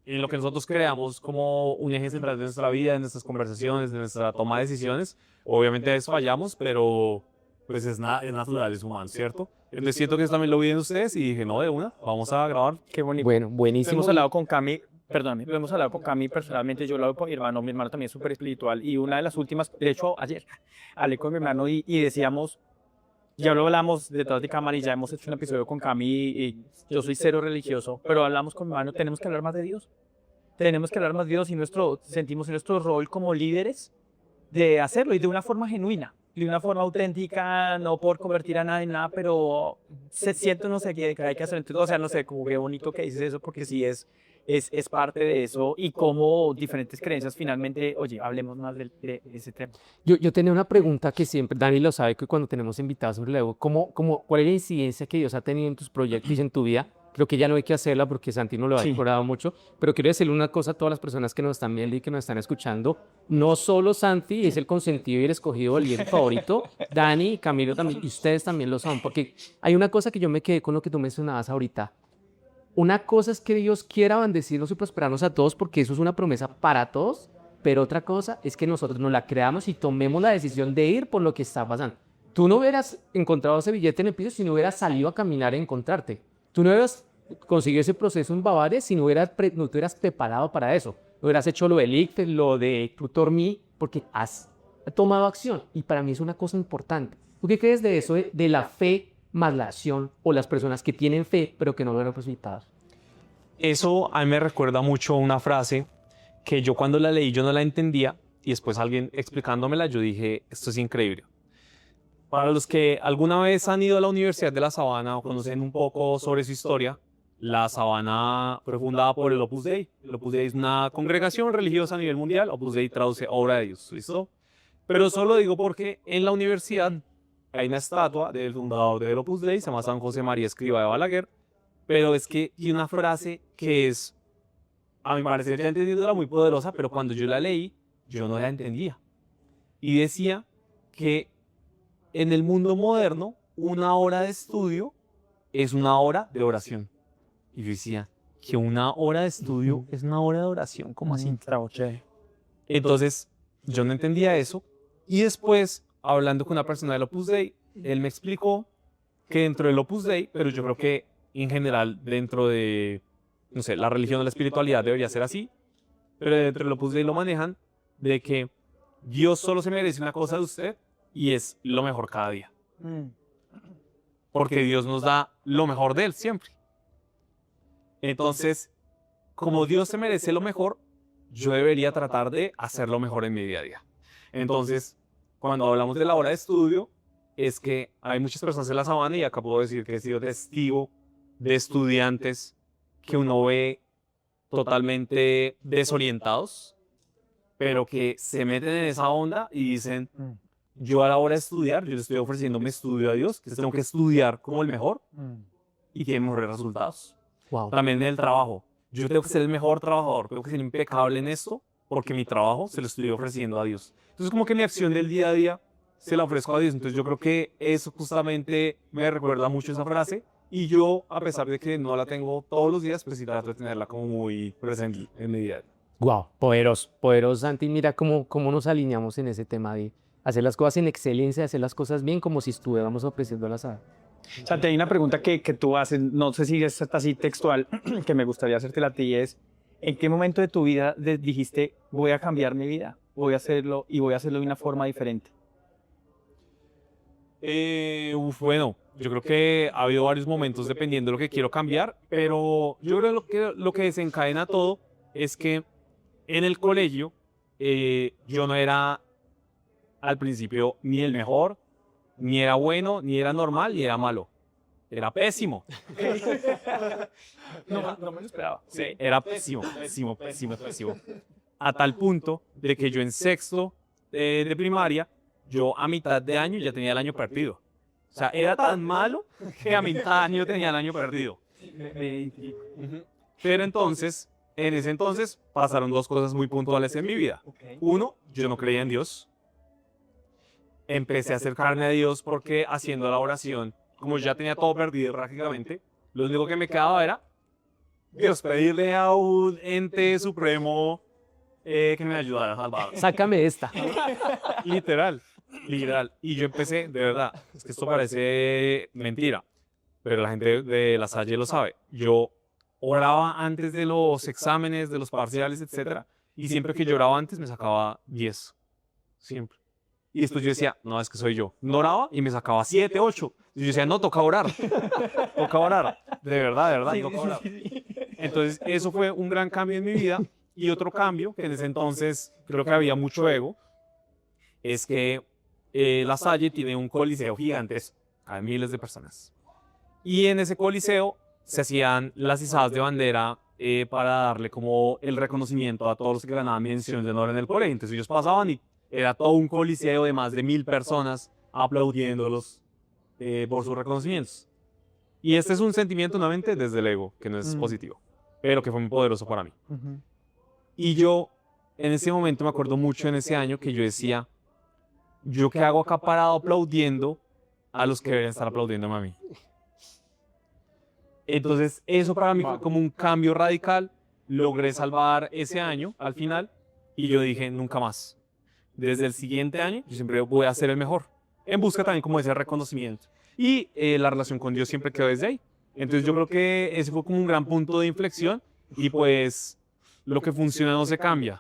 en lo que nosotros creamos como un eje central de nuestra vida, de nuestras conversaciones, de nuestra toma de decisiones. Obviamente a eso fallamos, pero pues es natural, es humano, ¿cierto? Entonces siento que eso también lo vi en ustedes y dije, no, de una, vamos a grabar. Qué bonito. Bueno, buenísimo. Hemos hablado con Cami, perdón, lo hemos hablado con Cami personalmente, yo lo hablo con mi hermano también es súper espiritual y una de las últimas, de hecho ayer hablé con mi hermano y decíamos, ya lo hablamos detrás de cámara y ya hemos hecho un episodio con Cami y yo soy cero religioso, pero hablamos con mi hermano, tenemos que hablar más de Dios. Tenemos que hablar más de Dios y sentimos en nuestro rol como líderes de hacerlo y de una forma genuina, de una forma auténtica, no por convertir a nadie en nada, pero se siente, no sé, que hay que hacer. O sea, no sé, como qué bonito que dices eso, porque sí es parte de eso y como diferentes creencias finalmente, oye, hablemos más de ese tema. Yo tenía una pregunta que siempre, Dani lo sabe, que cuando tenemos invitados sobre la ¿cuál es la incidencia que Dios ha tenido en tus proyectos y en tu vida? Creo que ya no hay que hacerla porque Santi no lo ha decorado mucho, pero quiero decirle una cosa a todas las personas que nos están viendo y que nos están escuchando. No solo Santi es el consentido y el escogido, el líder favorito, Dani y Camilo también, y ustedes también lo son, porque hay una cosa que yo me quedé con lo que tú mencionabas ahorita. Una cosa es que Dios quiera bendecirnos y prosperarnos a todos porque eso es una promesa para todos, pero otra cosa es que nosotros nos la creamos y tomemos la decisión de ir por lo que está pasando. Tú no hubieras encontrado ese billete en el piso si no hubieras salido a caminar e encontrarte. Tú no hubieras conseguido ese proceso en Bavaria si no te hubieras preparado para eso. No hubieras hecho lo del ICFES, lo de Tutor Me, porque has tomado acción y para mí es una cosa importante. ¿Tú qué crees de eso, de la fe más la acción o las personas que tienen fe pero que no logran resultados? Eso a mí me recuerda mucho a una frase que yo cuando la leí yo no la entendía y después alguien explicándomela yo dije, esto es increíble. Para los que alguna vez han ido a la Universidad de La Sabana o conocen un poco sobre su historia, la Sabana fue fundada por el Opus Dei. El Opus Dei es una congregación religiosa a nivel mundial. Opus Dei traduce obra de Dios, ¿listo? Pero solo digo porque en la universidad hay una estatua del fundador del Opus Dei, se llama San José María Escrivá de Balaguer, pero es que tiene una frase que es, a mi parecer, ya entendiéndola, muy poderosa, pero cuando yo la leí, yo no la entendía. Y decía que en el mundo moderno, una hora de estudio es una hora de oración. Y yo decía, que una hora de estudio es una hora de oración, ¿cómo así? Entonces, yo no entendía eso. Y después, hablando con una persona del Opus Dei, él me explicó que dentro del Opus Dei, pero yo creo que en general dentro de, no sé, la religión o la espiritualidad debería ser así, pero dentro del Opus Dei lo manejan de que Dios solo se merece una cosa de usted y es lo mejor cada día. Porque Dios nos da lo mejor de Él siempre. Entonces, como Dios se merece lo mejor, yo debería tratar de hacer lo mejor en mi día a día. Entonces, cuando hablamos de la hora de estudio, es que hay muchas personas en la Sabana, y acá puedo decir que he sido testigo de estudiantes que uno ve totalmente desorientados, pero que se meten en esa onda y dicen, yo a la hora de estudiar, yo le estoy ofreciendo mi estudio a Dios, que tengo que estudiar como el mejor y tiene mejores resultados. Wow. También en el trabajo. Yo tengo que ser el mejor trabajador, tengo que ser impecable en esto, porque mi trabajo se lo estoy ofreciendo a Dios. Entonces, como que mi acción del día a día se la ofrezco a Dios. Entonces, yo creo que eso justamente me recuerda mucho esa frase. Y yo, a pesar de que no la tengo todos los días, pues sí trato de tenerla como muy presente en mi día a día. Wow, poderoso, poderoso, Santi. Mira cómo nos alineamos en ese tema de hacer las cosas en excelencia, hacer las cosas bien, como si estuviéramos ofreciéndolas a... Santi, hay una pregunta que tú haces, no sé si es así textual, que me gustaría hacértela a ti, es, ¿en qué momento de tu vida dijiste, voy a cambiar mi vida, voy a hacerlo y voy a hacerlo de una forma diferente? Bueno, yo creo que ha habido varios momentos dependiendo de lo que quiero cambiar, pero yo creo que lo que desencadena todo es que en el colegio yo no era al principio ni el mejor, ni era bueno, ni era normal, ni era malo. Era pésimo. No me lo esperaba. Sí, era pésimo, pésimo, pésimo, pésimo. A tal punto de que yo en sexto de primaria, yo a mitad de año ya tenía el año perdido. O sea, era tan malo que a mitad de año tenía el año perdido. Pero entonces, en ese entonces, pasaron dos cosas muy puntuales en mi vida. Uno, yo no creía en Dios. Empecé a acercarme a Dios porque haciendo la oración, como ya tenía todo perdido prácticamente, lo único que me quedaba era Dios, pedirle a un ente supremo que me ayudara a salvar. Sácame esta. Literal, literal. Y yo empecé, de verdad, es que esto parece mentira, pero la gente de La Salle lo sabe. Yo oraba antes de los exámenes, de los parciales, etc. Y siempre que yo oraba antes me sacaba 10. Siempre. Y después yo decía, no, es que soy yo. No oraba y me sacaba 7, 8. Y yo decía, no, toca orar. Toca orar. De verdad, toca orar. Entonces, eso fue un gran cambio en mi vida. Y otro cambio, que en ese entonces creo que había mucho ego, es que La Salle tiene un coliseo gigantesco, hay miles de personas. Y en ese coliseo se hacían las izadas de bandera para darle como el reconocimiento a todos los que ganaban mención de honor en el colegio. Entonces ellos pasaban y era todo un coliseo de más de 1000 personas aplaudiéndolos por sus reconocimientos. Y este es un sentimiento nuevamente desde el ego, que no es positivo, pero que fue muy poderoso para mí. Y yo, en ese momento, me acuerdo mucho en ese año que yo decía, ¿yo qué hago acá parado aplaudiendo a los que deberían estar aplaudiéndome a mí? Entonces, eso para mí fue como un cambio radical. Logré salvar ese año al final y yo dije, nunca más. Desde el siguiente año, yo siempre voy a ser el mejor. En busca también como ese reconocimiento. Y la relación con Dios siempre quedó desde ahí. Entonces, yo creo que ese fue como un gran punto de inflexión y pues lo que funciona no se cambia,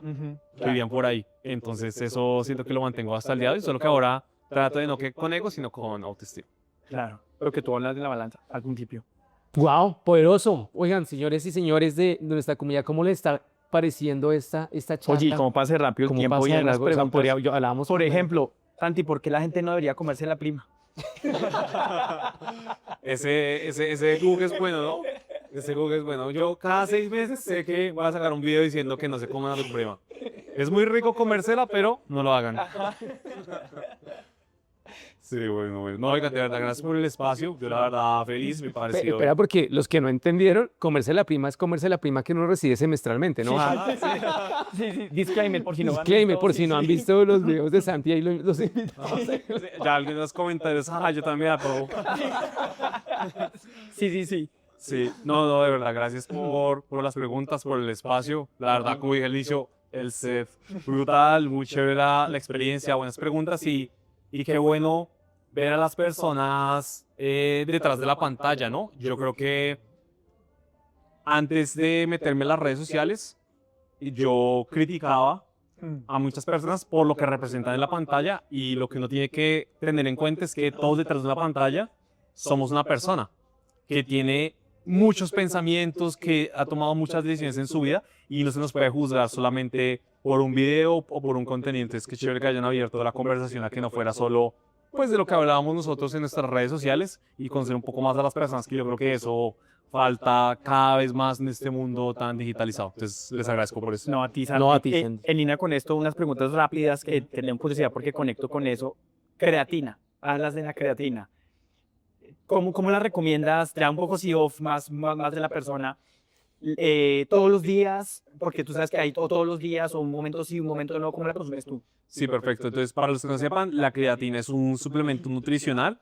que vivían por ahí. Entonces eso siento que lo mantengo hasta el día de hoy, solo que ahora trato de no que con ego, sino con autoestima. Claro, pero que tú hablas de la balanza al principio. Wow, poderoso. Oigan, señores y señores de nuestra comunidad, ¿cómo les está pareciendo esta charla? Oye, ¿cómo pasa rápido el ¿Cómo tiempo? pasa Y de en las largo? O sea, preguntas. hablábamos Por ejemplo, Santi, ¿por qué la gente no debería comerse la prima? Ese bug es bueno, ¿no? Ese jugo es bueno. Yo cada 6 meses sé que voy a sacar un video diciendo que no se coman la suprema. Es muy rico comérsela, pero no lo hagan. Sí, bueno. No, oiga, de verdad, gracias por el espacio. Yo la verdad feliz, me pareció. Espera, porque los que no entendieron, comerse la prima es comerse la prima que uno recibe semestralmente, ¿no? Sí. Disclaimer, por si no han Disclaimer, visto, por sí, si no han sí. visto los videos de Santi, ahí los invitamos. Ya alguien en los comentarios, yo también la probo. Sí. Sí, no, de verdad, gracias por las preguntas, por el espacio. La verdad, como dije al inicio, el set brutal, muy chévere la experiencia, buenas preguntas y qué bueno ver a las personas detrás de la pantalla, ¿no? Yo creo que antes de meterme en las redes sociales, yo criticaba a muchas personas por lo que representan en la pantalla y lo que uno tiene que tener en cuenta es que todos detrás de la pantalla somos una persona que tiene muchos pensamientos, que ha tomado muchas decisiones en su vida y no se nos puede juzgar solamente por un video o por un contenido. Entonces, qué chévere que hayan abierto la conversación a que no fuera solo pues de lo que hablábamos nosotros en nuestras redes sociales y conocer un poco más a las personas, que yo creo que eso falta cada vez más en este mundo tan digitalizado. Entonces, les agradezco por eso. No, a ti, Santi. No, a ti, Santi. En línea con esto, unas preguntas rápidas que tenemos curiosidad porque conecto con eso. Creatina, hablas de la creatina. ¿Cómo la recomiendas? Ya un poco si off, más de la persona. Todos los días, porque tú sabes que hay todos los días, o un momento sí, un momento no, ¿cómo la consumes tú? Sí, perfecto. Entonces, para los que no sepan, la creatina es un suplemento nutricional.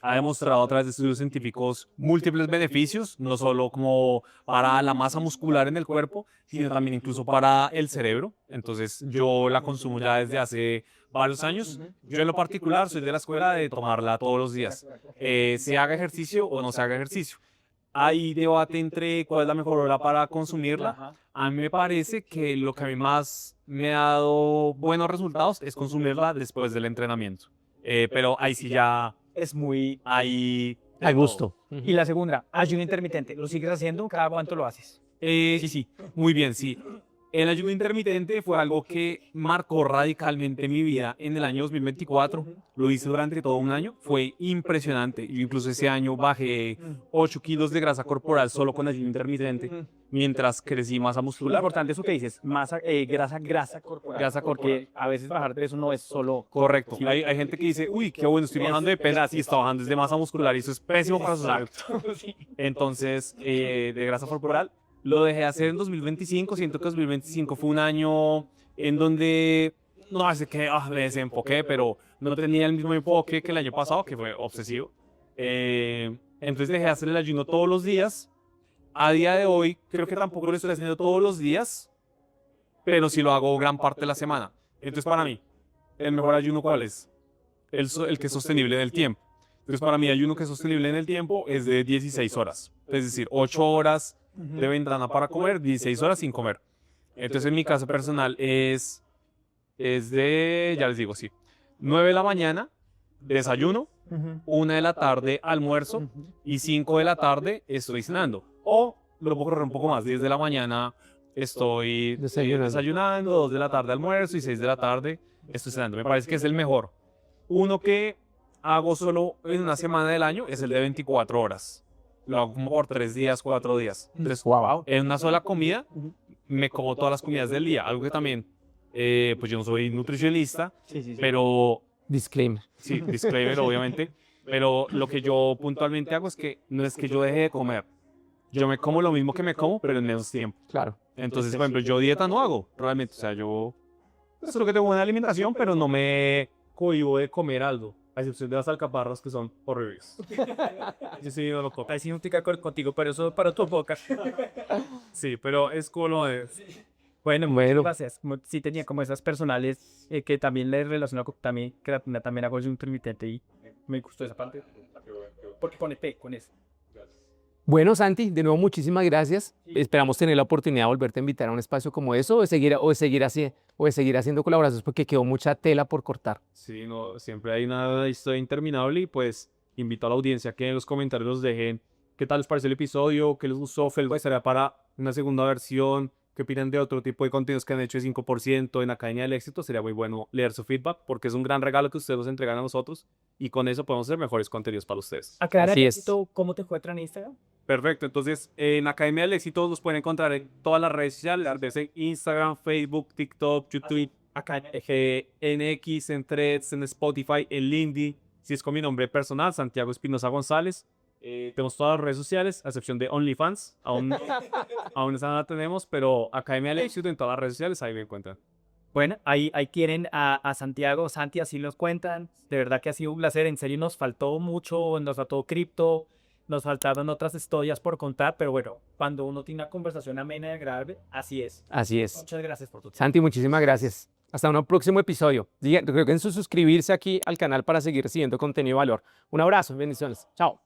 Ha demostrado a través de estudios científicos múltiples beneficios, no solo como para la masa muscular en el cuerpo, sino también incluso para el cerebro. Entonces, yo la consumo ya desde hace varios años. Yo en lo particular soy de la escuela de tomarla todos los días. Se haga ejercicio o no se haga ejercicio. Hay debate entre cuál es la mejor hora para consumirla. A mí me parece que lo que a mí más me ha dado buenos resultados es consumirla después del entrenamiento. Pero ahí sí ya Es muy... hay... A gusto. Y la segunda, ayuno intermitente. ¿Lo sigues haciendo? ¿Cada cuánto lo haces? Sí, muy bien, sí. El ayuno intermitente fue algo que marcó radicalmente mi vida en el año 2024. Lo hice durante todo un año. Fue impresionante. Yo incluso ese año bajé 8 kilos de grasa corporal solo con ayuno intermitente, mientras crecí masa Lo muscular. importante es eso que dices, masa, grasa corporal. Grasa corporal. Porque a veces bajar de peso no es solo... Correcto. Hay gente que dice, uy, qué bueno, estoy bajando de peso. Sí, está bajando desde masa muscular y eso es pésimo para su salud. Sí. Entonces, de grasa corporal, lo dejé hacer en 2025. Siento que 2025 fue un año en donde, no sé qué, me desenfoqué, pero no tenía el mismo enfoque que el año pasado, que fue obsesivo. Entonces dejé de hacer el ayuno todos los días. A día de hoy, creo que tampoco lo estoy haciendo todos los días, pero sí lo hago gran parte de la semana. Entonces, para mí, el mejor ayuno, ¿cuál es? El que es sostenible en el tiempo. Entonces, para mí, ayuno que es sostenible en el tiempo es de 16 horas. Es decir, 8 horas de ventana para comer, 16 horas sin comer. Entonces, en mi caso personal es de, ya les digo, sí, 9 de la mañana, desayuno, 1 de la tarde, almuerzo, y 5 de la tarde estoy cenando. O lo puedo correr un poco más, 10 de la mañana estoy desayunando, 2 de la tarde almuerzo y 6 de la tarde estoy cenando. Me parece que es el mejor. Uno que hago solo en una semana del año es el de 24 horas. Lo hago como por 3 días, 4 días. Entonces, en una sola comida me como todas las comidas del día. Algo que también, pues yo no soy nutricionista, Sí. pero Disclaimer. sí, disclaimer obviamente, pero lo que yo puntualmente hago es que no es que yo deje de comer. Yo me como lo mismo que me como, pero en menos tiempo. Claro. Entonces, por ejemplo, yo dieta no hago, realmente. O sea, yo solo que tengo buena alimentación, pero no me cohíbo de comer algo. A excepción de las alcaparras que son horribles. Yo sí no lo como. Ahí sí no estoy contigo, pero eso para tu boca. Sí, pero es como lo de... Bueno, Bueno. gracias. Sí tenía como esas personales que también le relaciono con también creatina, también hago ayuno intermitente y me gustó esa parte. Porque pone T con eso. Bueno, Santi, de nuevo muchísimas gracias. Esperamos tener la oportunidad de volverte a invitar a un espacio como eso o de seguir haciendo colaboraciones porque quedó mucha tela por cortar. Sí, no, siempre hay una historia interminable y pues invito a la audiencia que en los comentarios nos dejen qué tal les pareció el episodio, qué les gustó, qué les gustaría para una segunda versión, qué opinan de otro tipo de contenidos que han hecho de 5% en Academia del Éxito. Sería muy bueno leer su feedback porque es un gran regalo que ustedes nos entregan a nosotros y con eso podemos hacer mejores contenidos para ustedes. Aclarar Así el es. éxito, ¿cómo te encuentran en Instagram? Perfecto, entonces en Academia del Éxito nos pueden encontrar en todas las redes sociales, en Instagram, Facebook, TikTok, YouTube, en X, en Threads, en Spotify, en LinkedIn. Si es con mi nombre personal, Santiago Espinosa González. Tenemos todas las redes sociales, a excepción de OnlyFans. Aún esa no la tenemos, pero Academia del Éxito en todas las redes sociales, ahí me encuentran. Bueno, ahí tienen a Santiago, Santi, así nos cuentan. De verdad que ha sido un placer. En serio, nos faltó mucho, nos faltó cripto, nos faltaron otras historias por contar, pero bueno, cuando uno tiene una conversación amena y agradable, así es. Así es. Muchas gracias por tu tiempo. Santi, muchísimas gracias. Hasta un próximo episodio. Recuerden suscribirse aquí al canal para seguir recibiendo contenido de valor. Un abrazo, bendiciones. Chao.